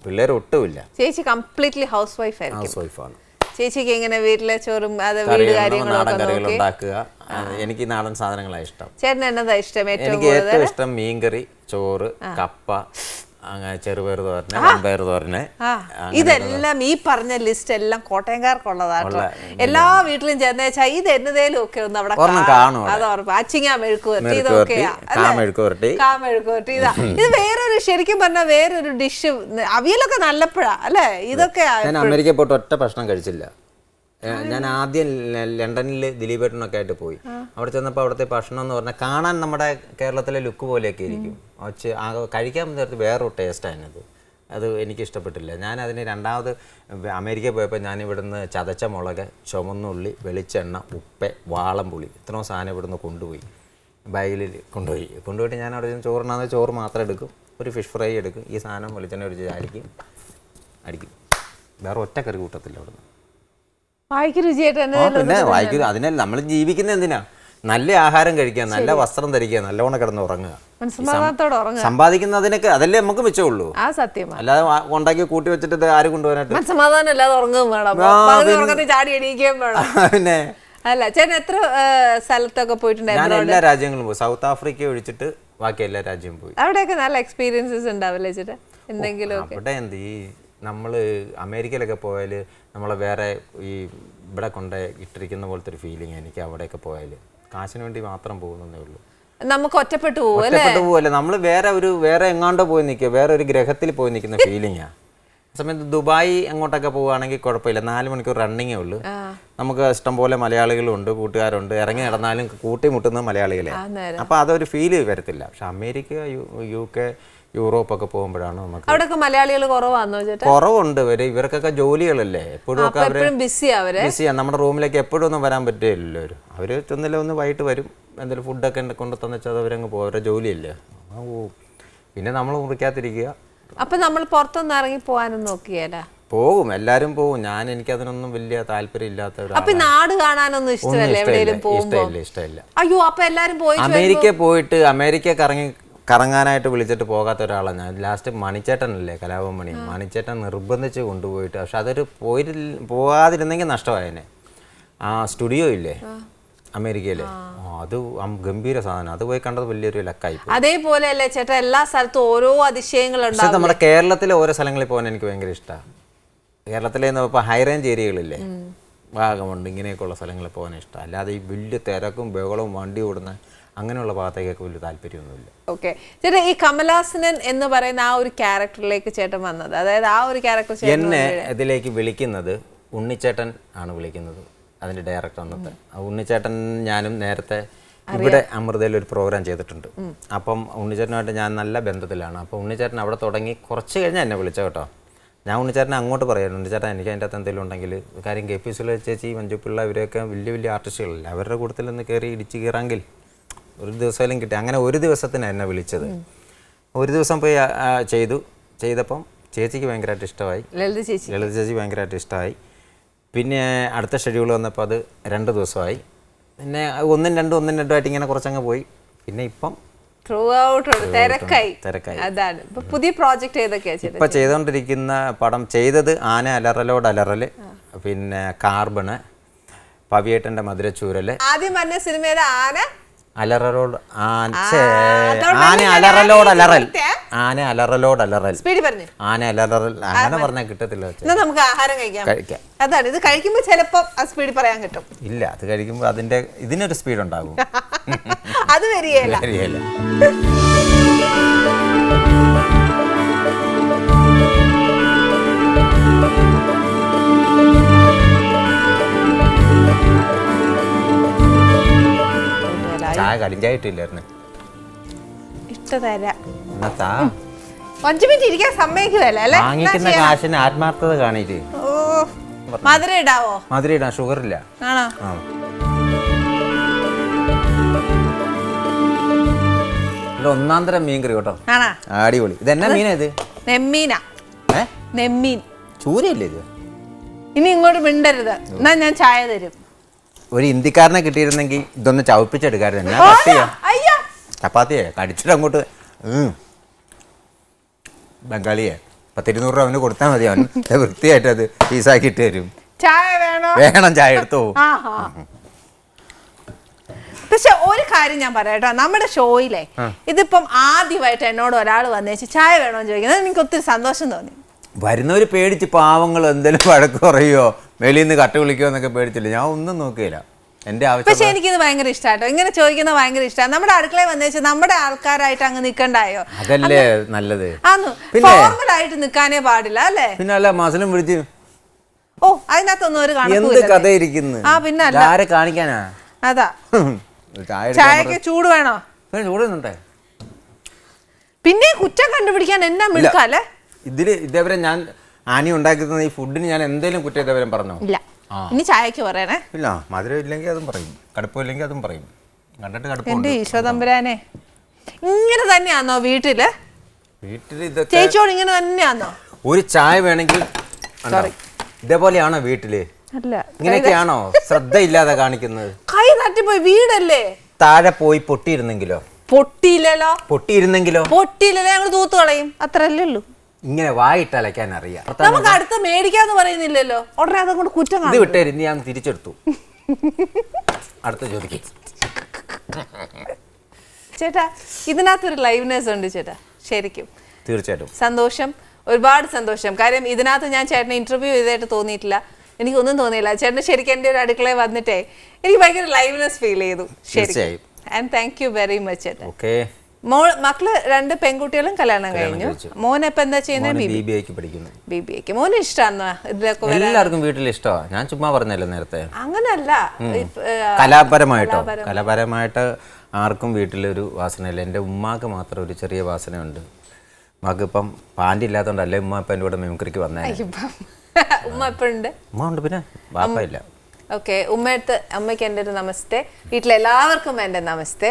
പിള്ളേർ ഒട്ടുമില്ല. ചേച്ചി കംപ്ലീറ്റ്ലി ഹൗസ് വൈഫ് ആയിരിക്കും. ഹൗസ് വൈഫാണ്. ചേച്ചിക്ക് എങ്ങനെ വീട്ടിലെ ചോറും അത് വീട് നാടൻ കറികൾ ഉണ്ടാക്കുക, എനിക്ക് നാടൻ സാധനങ്ങളാണ് ഇഷ്ടം. ചേട്ടന് എന്നതാ ഇഷ്ടം? എനിക്ക് ഏറ്റവും ഇഷ്ടം മീൻകറി, ചോറ്, കപ്പ, അങ്ങനെ ചെറുപയർ തോരന്, വൻപയർ തോരന്. ഇതെല്ലാം ഈ പറഞ്ഞ ലിസ്റ്റ് എല്ലാം കോട്ടയംകാർക്കുള്ളതാട്ടോ. എല്ലാ വീട്ടിലും ചെന്ന് വെച്ചാൽ ഇത് എന്നതേലും ഒക്കെ ഒന്ന് അവിടെ കാണും. അത് ഉറപ്പ്. അച്ചിങ്ങ മെഴുക്കുവരട്ടി ഇതൊക്കെയാ, കാമെഴുക്കുവരട്ടി ഇതാ. ഇത് വേറൊരു ശരിക്കും പറഞ്ഞാൽ വേറൊരു ഡിഷ്. അവിയലൊക്കെ നല്ലപ്പോഴാ അല്ലേ? ഇതൊക്കെ ഞാൻ അമേരിക്കയിൽ പോയിട്ട് ഒറ്റ ഭക്ഷണം കഴിച്ചില്ല. ഞാൻ ആദ്യം ലണ്ടനിൽ ദിലീപേട്ടനൊക്കെ ആയിട്ട് പോയി. അവിടെ ചെന്നപ്പോൾ അവിടുത്തെ ഭക്ഷണം എന്ന് പറഞ്ഞാൽ കാണാൻ നമ്മുടെ കേരളത്തിലെ ലുക്ക് പോലെയൊക്കെ ഇരിക്കും. കഴിക്കാൻ നേരത്ത് വേറൊരു ടേസ്റ്റായിരുന്നത്. അത് എനിക്ക് ഇഷ്ടപ്പെട്ടില്ല. ഞാൻ അതിന് രണ്ടാമത് അമേരിക്കയിൽ പോയപ്പോൾ ഞാൻ ഇവിടുന്ന് ചതച്ച മുളക്, ചുമന്നുള്ളി, വെളിച്ചെണ്ണ, ഉപ്പ്, വാളംപുളി ഇത്രയും സാധനം ഇവിടുന്ന് കൊണ്ടുപോയി ബാഗിൽ കൊണ്ടുപോയിട്ട് ഞാൻ അവിടെ ചോറിനാന്ന് ചോറ് മാത്രം എടുക്കും, ഒരു ഫിഷ് ഫ്രൈ എടുക്കും, ഈ സാധനം വെളിച്ചെണ്ണ ഒഴിച്ച് അടിക്കും. വേറെ ഒറ്റ കറി കൂട്ടത്തില്ല അവിടുന്ന്. വായിക്ക് രുചിയായിട്ട് പിന്നെ വായിക്കും. അതിനല്ല നമ്മൾ ജീവിക്കുന്ന എന്തിനാ? നല്ല ആഹാരം കഴിക്കുക, നല്ല വസ്ത്രം ധരിക്കുക, നല്ലോണം കിടന്ന് ഉറങ്ങുക, സമ്പാദിക്കുന്നതിനൊക്കെ അതല്ലേ നമുക്ക് മിച്ചമുള്ളൂ. അല്ലാതെ ഉണ്ടാക്കി കൂട്ടി വെച്ചിട്ട് ആര് കൊണ്ടുപോകാനായിട്ട്? സമാധാനം അല്ലാതെ ഉറങ്ങുകയും വേണം, ചാടി എണീക്കുകയും വേണം. പിന്നെ അല്ല ചേട്ടൻ എത്ര സ്ഥലത്തൊക്കെ പോയിട്ടുണ്ട്? ഞാൻ എല്ലാ രാജ്യങ്ങളും പോയി. സൗത്ത് ആഫ്രിക്ക ഒഴിച്ചിട്ട് ബാക്കി എല്ലാ രാജ്യവും പോയി. അവിടെയൊക്കെ നല്ല എക്സ്പീരിയൻസസ് ഉണ്ടാവില്ലേ ചേട്ടാ? എന്തെങ്കിലും അവിടെ എന്ത് ഈ നമ്മൾ അമേരിക്കയിലൊക്കെ പോയാൽ നമ്മളെ വേറെ ഈ ഇവിടെ കൊണ്ട് ഇട്ടിരിക്കുന്ന പോലത്തെ ഒരു ഫീലിംഗ് എനിക്ക് അവിടെയൊക്കെ പോയാൽ. കാശിന് വേണ്ടി മാത്രം പോകുന്നേ ഉള്ളൂ. നമുക്ക് ഒറ്റപ്പെട്ടു പോവല്ലേ. നമ്മൾ വേറെ എങ്ങാണ്ടോ പോയി നിൽക്കുക, വേറെ ഒരു ഗ്രഹത്തിൽ പോയി നിൽക്കുന്ന ഫീലിംഗാ. സമയത്ത് ദുബായ് അങ്ങോട്ടൊക്കെ പോവുകയാണെങ്കിൽ കുഴപ്പമില്ല, 4 മണിക്കൂർ റണ്ണിങ്ങേ ഉള്ളൂ. നമുക്ക് ഇഷ്ടംപോലെ മലയാളികളുണ്ട്, കൂട്ടുകാരുണ്ട്, ഇറങ്ങി നടന്നാലും കൂട്ടിമുട്ടുന്നത് മലയാളികളെ. അപ്പോൾ അതൊരു ഫീല് വരത്തില്ല. പക്ഷെ അമേരിക്ക, UK, യൂറോപ്പൊക്കെ പോകുമ്പോഴാണ് നമുക്ക് അവിടെയൊക്കെ മലയാളികൾ കുറവാണോ ചേട്ടാ? കുറവുണ്ട്. ഇവർക്കൊക്കെ ജോലികളല്ലേ, എപ്പോഴും ഒക്കെ ബിസിയാണ്. നമ്മുടെ റൂമിലേക്ക് എപ്പോഴും ഒന്നും വരാൻ പറ്റില്ലല്ലോ. അവർ ഒന്ന് വൈകിട്ട് വരും, എന്തെങ്കിലും ഫുഡൊക്കെ കൊണ്ട് തന്നിച്ചത് അവരങ്ങ് പോകും, അവരുടെ ജോലിയല്ലേ. പിന്നെ നമ്മൾ മുറിക്കാതിരിക്കുക. അപ്പൊ നമ്മൾ പുറത്തൊന്നും ഇറങ്ങി പോകാനും നോക്കിയല്ല? പോകും, എല്ലാരും പോകും. എനിക്കതിനൊന്നും വലിയ താല്പര്യം ഇല്ലാത്ത. അപ്പൊ നാട് കാണാനൊന്നും ഇഷ്ടമല്ല? ഇഷ്ടമില്ല. അയ്യോ, അപ്പൊ എല്ലാരും പോയി അമേരിക്ക പോയിട്ട് അമേരിക്ക കറങ്ങാനായിട്ട് വിളിച്ചിട്ട് പോകാത്ത ഒരാളാണ് ഞാൻ. ലാസ്റ്റ് മണിച്ചേട്ടനല്ലേ, കലാഭവൻ മണിച്ചേട്ടൻ നിർബന്ധിച്ച് കൊണ്ടുപോയിട്ട്. പക്ഷെ അതൊരു പോകാതിരുന്നെങ്കിൽ നഷ്ടമായേനെ. ആ സ്റ്റുഡിയോ ഇല്ലേ അമേരിക്കയിലെ, അത് ഗംഭീര സാധനം. അത് പോയി കണ്ടത് വലിയൊരു ലക്കായി. അതേപോലെ അല്ലേ ചേട്ടാ എല്ലാ സ്ഥലത്തും ഓരോ അതിശയങ്ങളുണ്ട്. പക്ഷെ നമ്മുടെ കേരളത്തിലെ ഓരോ സ്ഥലങ്ങളിൽ പോകാൻ എനിക്ക് ഭയങ്കര ഇഷ്ടമാണ്. കേരളത്തിലെ ഇപ്പോൾ ഹൈ റേഞ്ച് ഏരിയകളില്ലേ, വാഗമൺ, ഇങ്ങനെയൊക്കെയുള്ള സ്ഥലങ്ങളിൽ പോകാൻ ഇഷ്ടം. അല്ലാതെ ഈ വലിയ തിരക്കും ബഹളവും വണ്ടി ഓടുന്ന അങ്ങനെയുള്ള ഭാഗത്തേക്കൊക്കെ വലിയ താല്പര്യമൊന്നുമില്ല. ഓക്കെ ചേട്ടാ, ഈ കമലാസനൻ എന്ന് പറയുന്ന ആ ഒരു ക്യാരക്ടറിലേക്ക് ചേട്ടൻ വന്നത്, അതായത് ആ ഒരു ക്യാരക്ടർ എന്നെ ഇതിലേക്ക് വിളിക്കുന്നത് ഉണ്ണിച്ചേട്ടൻ ആണ് വിളിക്കുന്നത്, അതിൻ്റെ ഡയറക്ടർ. അന്നത്തെ ഉണ്ണിച്ചേട്ടൻ ഞാനും നേരത്തെ ഇവിടെ അമൃതയിൽ ഒരു പ്രോഗ്രാം ചെയ്തിട്ടുണ്ട്. അപ്പം ഉണ്ണിച്ചേട്ടനുമായിട്ട് ഞാൻ നല്ല ബന്ധത്തിലാണ്. അപ്പോൾ ഉണ്ണിച്ചേട്ടൻ അവിടെ തുടങ്ങി കുറച്ച് കഴിഞ്ഞാൽ എന്നെ വിളിച്ച കേട്ടോ. ഞാൻ ഉണ്ണിച്ചേട്ടനെ അങ്ങോട്ട് പറയായിരുന്നു, ഉണ്ണിച്ചേട്ടൻ എനിക്ക് അതിൻ്റെ അകത്ത് എന്തെങ്കിലും ഉണ്ടെങ്കിൽ കാര്യം കെ പി സുല ചേച്ചി, മഞ്ജു പിള്ള, ഇവരൊക്കെ വലിയ വലിയ ആർട്ടിസ്റ്റുകളല്ലേ, അവരുടെ കൂട്ടത്തിൽ നിന്ന് കയറി ഇടിച്ച് കയറാമെങ്കിൽ ഒരു ദിവസമെങ്കിലും കിട്ടി. അങ്ങനെ ഒരു ദിവസത്തിന് എന്നെ വിളിച്ചത്. ഒരു ദിവസം പോയി ചെയ്തപ്പം ചേച്ചിക്ക് ഭയങ്കരമായിട്ട് ഇഷ്ടമായി, ലളിത ചേച്ചി ഭയങ്കരമായിട്ട് ഇഷ്ടമായി. പിന്നെ അടുത്ത ഷെഡ്യൂൾ വന്നപ്പോൾ അത് 2 ദിവസമായി. പിന്നെ 1-2 ആയിട്ട് ഇങ്ങനെ കുറച്ചങ്ങ് പോയി. പിന്നെ ഇപ്പം തിരക്കായി. അതാണ് പുതിയ പ്രോജക്റ്റ് ഏതൊക്കെയാ ഇപ്പം ചെയ്തുകൊണ്ടിരിക്കുന്ന പടം? ചെയ്തത് ആന അലറലോട് അലറല്, പിന്നെ കാർബണ്, പവിയേട്ടൻ്റെ മധുരച്ചൂരല്. ആദ്യം പറഞ്ഞ സിനിമയുടെ ആന അലറലോട് ആന അലറലോട് അലറൽ, ആന അലറലോട് അലറൽ, ആന അലറൽ. അങ്ങനെ പറഞ്ഞാൽ കിട്ടത്തില്ല. നമുക്ക് ആഹാരം കഴിക്കാം. അതാണ് ഇത് കഴിക്കുമ്പോ ചിലപ്പോ സ്പീഡ് പറയാൻ കിട്ടും. ഇല്ല, അത് കഴിക്കുമ്പോ ഇതിനൊരു സ്പീഡ് ഉണ്ടാകും. അത് വരികയില്ല. ചായ കടിഞ്ചായിട്ടില്ലായിരുന്നു. ഇഷ്ടതരാ 5 മിനിറ്റ് ഇരിക്കാൻ സമ്മതിക്കുവല്ലേ? വാങ്ങിക്കുന്ന കാശിന് ആത്മാർത്ഥത കാണിട്ട്. മധുരം ഇടാവോ? മധുരം ഇടാം, ഷുഗർ ഇല്ല. ഒന്നാന്തരം മീൻ കറി കേട്ടോ, അടിപൊളി. ഇതെന്നാ മീനാ ഇത്? നെമ്മീനാ. നെമ്മീൻ ചൂരയല്ലേ ഇത്? ഇനി ഇങ്ങോട്ട് മിണ്ടരുത്. എന്നാ ഞാൻ ചായ തരും. ഒരു ഇന്ത്യക്കാരനെ കിട്ടിയിരുന്നെങ്കിൽ ഇതൊന്ന് ചവപ്പിച്ചെടുക്കാറുണ്ട്. ഞാൻ കട്ട് ചെയ്യാം. ചപ്പാത്തിയെ കടിച്ചിട്ട് അങ്ങോട്ട് ബംഗാളിയെ 10-200 രൂപ അവന് കൊടുത്താൽ മതി. അവൻ വൃത്തിയായിട്ട് അത് പീസാക്കിയിട്ട് തരും. ചായ വേണോ? വേണം, ചായ എടുത്തു. പക്ഷെ ഒരു കാര്യം ഞാൻ പറയാട്ടോ, നമ്മുടെ ഷോയിലെ ഇതിപ്പം ആദ്യമായിട്ട് എന്നോട് ഒരാൾ വന്നേച്ച് ചായ വേണോന്ന് ചോദിക്കുന്നത് എനിക്ക് ഒത്തിരി സന്തോഷം തോന്നി. വരുന്നവര് പേടിച്ച് പാവങ്ങൾ എന്തെങ്കിലും വഴക്ക് പറയോ വെളിയിൽ നിന്ന് കട്ട വിളിക്കോ എന്നൊക്കെ പേടിച്ചില്ല. ഞാൻ ഒന്നും നോക്കിയില്ല, എന്റെ ആവശ്യം. പക്ഷെ എനിക്കിത് ഭയങ്കര ഇഷ്ടാട്ടോ, ഇങ്ങനെ ചോദിക്കുന്നത് ഭയങ്കര ഇഷ്ടമാണ്. നമ്മുടെ അടുക്കളയിൽ വന്നേച്ച് നമ്മുടെ ആൾക്കാരായിട്ട് അങ്ങ് നിക്കണ്ടായോ? അതല്ലേ നല്ലത്. ഫോർമൽ ആയിട്ട് നിക്കാനേ പാടില്ല അല്ലേ? പിന്നെ അല്ല മസലും വിളിച്ച് അതിനകത്തൊന്നും ഒരു എന്ത് കഥ ഇരിക്കുന്നു. പിന്നെ ആരെ കാണിക്കാനാ? അതാ ചായക്ക് ചൂട് വേണോ? ചൂടുന്നുണ്ടേ. പിന്നെ കുറ്റം കണ്ടുപിടിക്കാൻ എന്നാ മിടുക്കല്ലേ ഇതില്. ഇതേവരെ ഞാൻ ആനി ഉണ്ടാക്കുന്ന ഈ ഫുഡിന് ഞാൻ എന്തെങ്കിലും കുറ്റം ഇതേവരെ പറഞ്ഞോ? ഇല്ല. ഇനി ചായക്ക് പറയണേ. ഇല്ല, മധുരം ഇല്ലെങ്കിൽ അതും പറയും, കടുപ്പമില്ലെങ്കിൽ അതും പറയും. കണ്ടിട്ട് കടുപ്പം. എന്റെ ഈശോതമ്പുരാനെ, ഇങ്ങനെ തന്നെയാന്നോ വീട്ടില്? വീട്ടില് ഇതൊക്കെ ചേച്ചിയോട് ഇങ്ങനെ തന്നെയാന്നോ? ഒരു ചായ വേണമെങ്കിൽ ഇതേപോലെയാണോ വീട്ടില്? ഇങ്ങനെയൊക്കെയാണോ ശ്രദ്ധയില്ലാതെ കാണിക്കുന്നത്? കൈ തട്ടിപ്പോയി, വീടല്ലേ. താഴെ പോയി പൊട്ടിയിരുന്നെങ്കിലോ? പൊട്ടിയില്ലല്ലോ. പൊട്ടിയിരുന്നെങ്കിലോ? പൊട്ടിയില്ലല്ലോ, ഞങ്ങൾ തൂത്ത് കളയും, അത്രല്ലേ ഉള്ളൂ. ഇങ്ങനെ വായിട്ട് അലക്കാൻ അറിയാം. നമുക്ക് അടുത്ത് മേടിക്കാന്ന് പറയുന്നില്ലല്ലോ, ഉടനെ അതുകൊണ്ട് കുറ്റം. ഇത് വിട്ടേര്, ഇനി ഞാൻ തിരിച്ചെടുത്തു. അടുത്ത ചോദിക്കും. ചേട്ടാ, ഇതിനകത്തൊരു ലൈവ്നെസ് ഉണ്ട് ചേട്ടാ, ശരിക്കും. തീർച്ചയായിട്ടും സന്തോഷം, ഒരുപാട് സന്തോഷം. കാര്യം ഇതിനകത്ത് ഞാൻ ചേട്ടനെ ഇന്റർവ്യൂ ചെയ്തായിട്ട് തോന്നിയിട്ടില്ല, എനിക്കൊന്നും തോന്നിയില്ല. ചേട്ടന് ശരിക്കും എൻ്റെ ഒരു അടുക്കളയിൽ വന്നിട്ടേ എനിക്ക് ഭയങ്കര ലൈവ്നെസ് ഫീൽ ചെയ്തു. ശരിക്കും. And thank you very much ചേട്ടാ. മക്കള് 2 പെൺകുട്ടികളും കല്യാണം കഴിഞ്ഞു. മോനെ ഇപ്പൊ എന്താ ചെയ്യുന്നത്? BBA. മോന് ഇഷ്ടമാണോ ഇതിലൊക്കെ? എല്ലാവർക്കും വീട്ടിൽ ഇഷ്ടമാണ്. ഞാൻ ചുമ്മാ പറഞ്ഞല്ലോ നേരത്തെ. അങ്ങനല്ല, കലാപരമായിട്ട് ആർക്കും വീട്ടിലൊരു വാസനയില്ല. എൻ്റെ ഉമ്മാക്ക് മാത്രം ഒരു ചെറിയ വാസനയുണ്ട്. ഉമ്മാക്ക് ഇപ്പം പാൻറ് ഇല്ലാത്തതുകൊണ്ട് അല്ലേ ഉമ്മ ഇപ്പം എൻ്റെ കൂടെ മിമിക്രിക്ക് വന്നേ. ഉമ്മ എപ്പോഴുണ്ട്? ഉമ്മ ഉണ്ട്, പിന്നെ വാപ്പ ഇല്ല. ഓക്കെ, അമ്മയ്ക്ക് എൻ്റെ ഒരു നമസ്തേ. വീട്ടിലെല്ലാവർക്കും എൻ്റെ നമസ്തേ.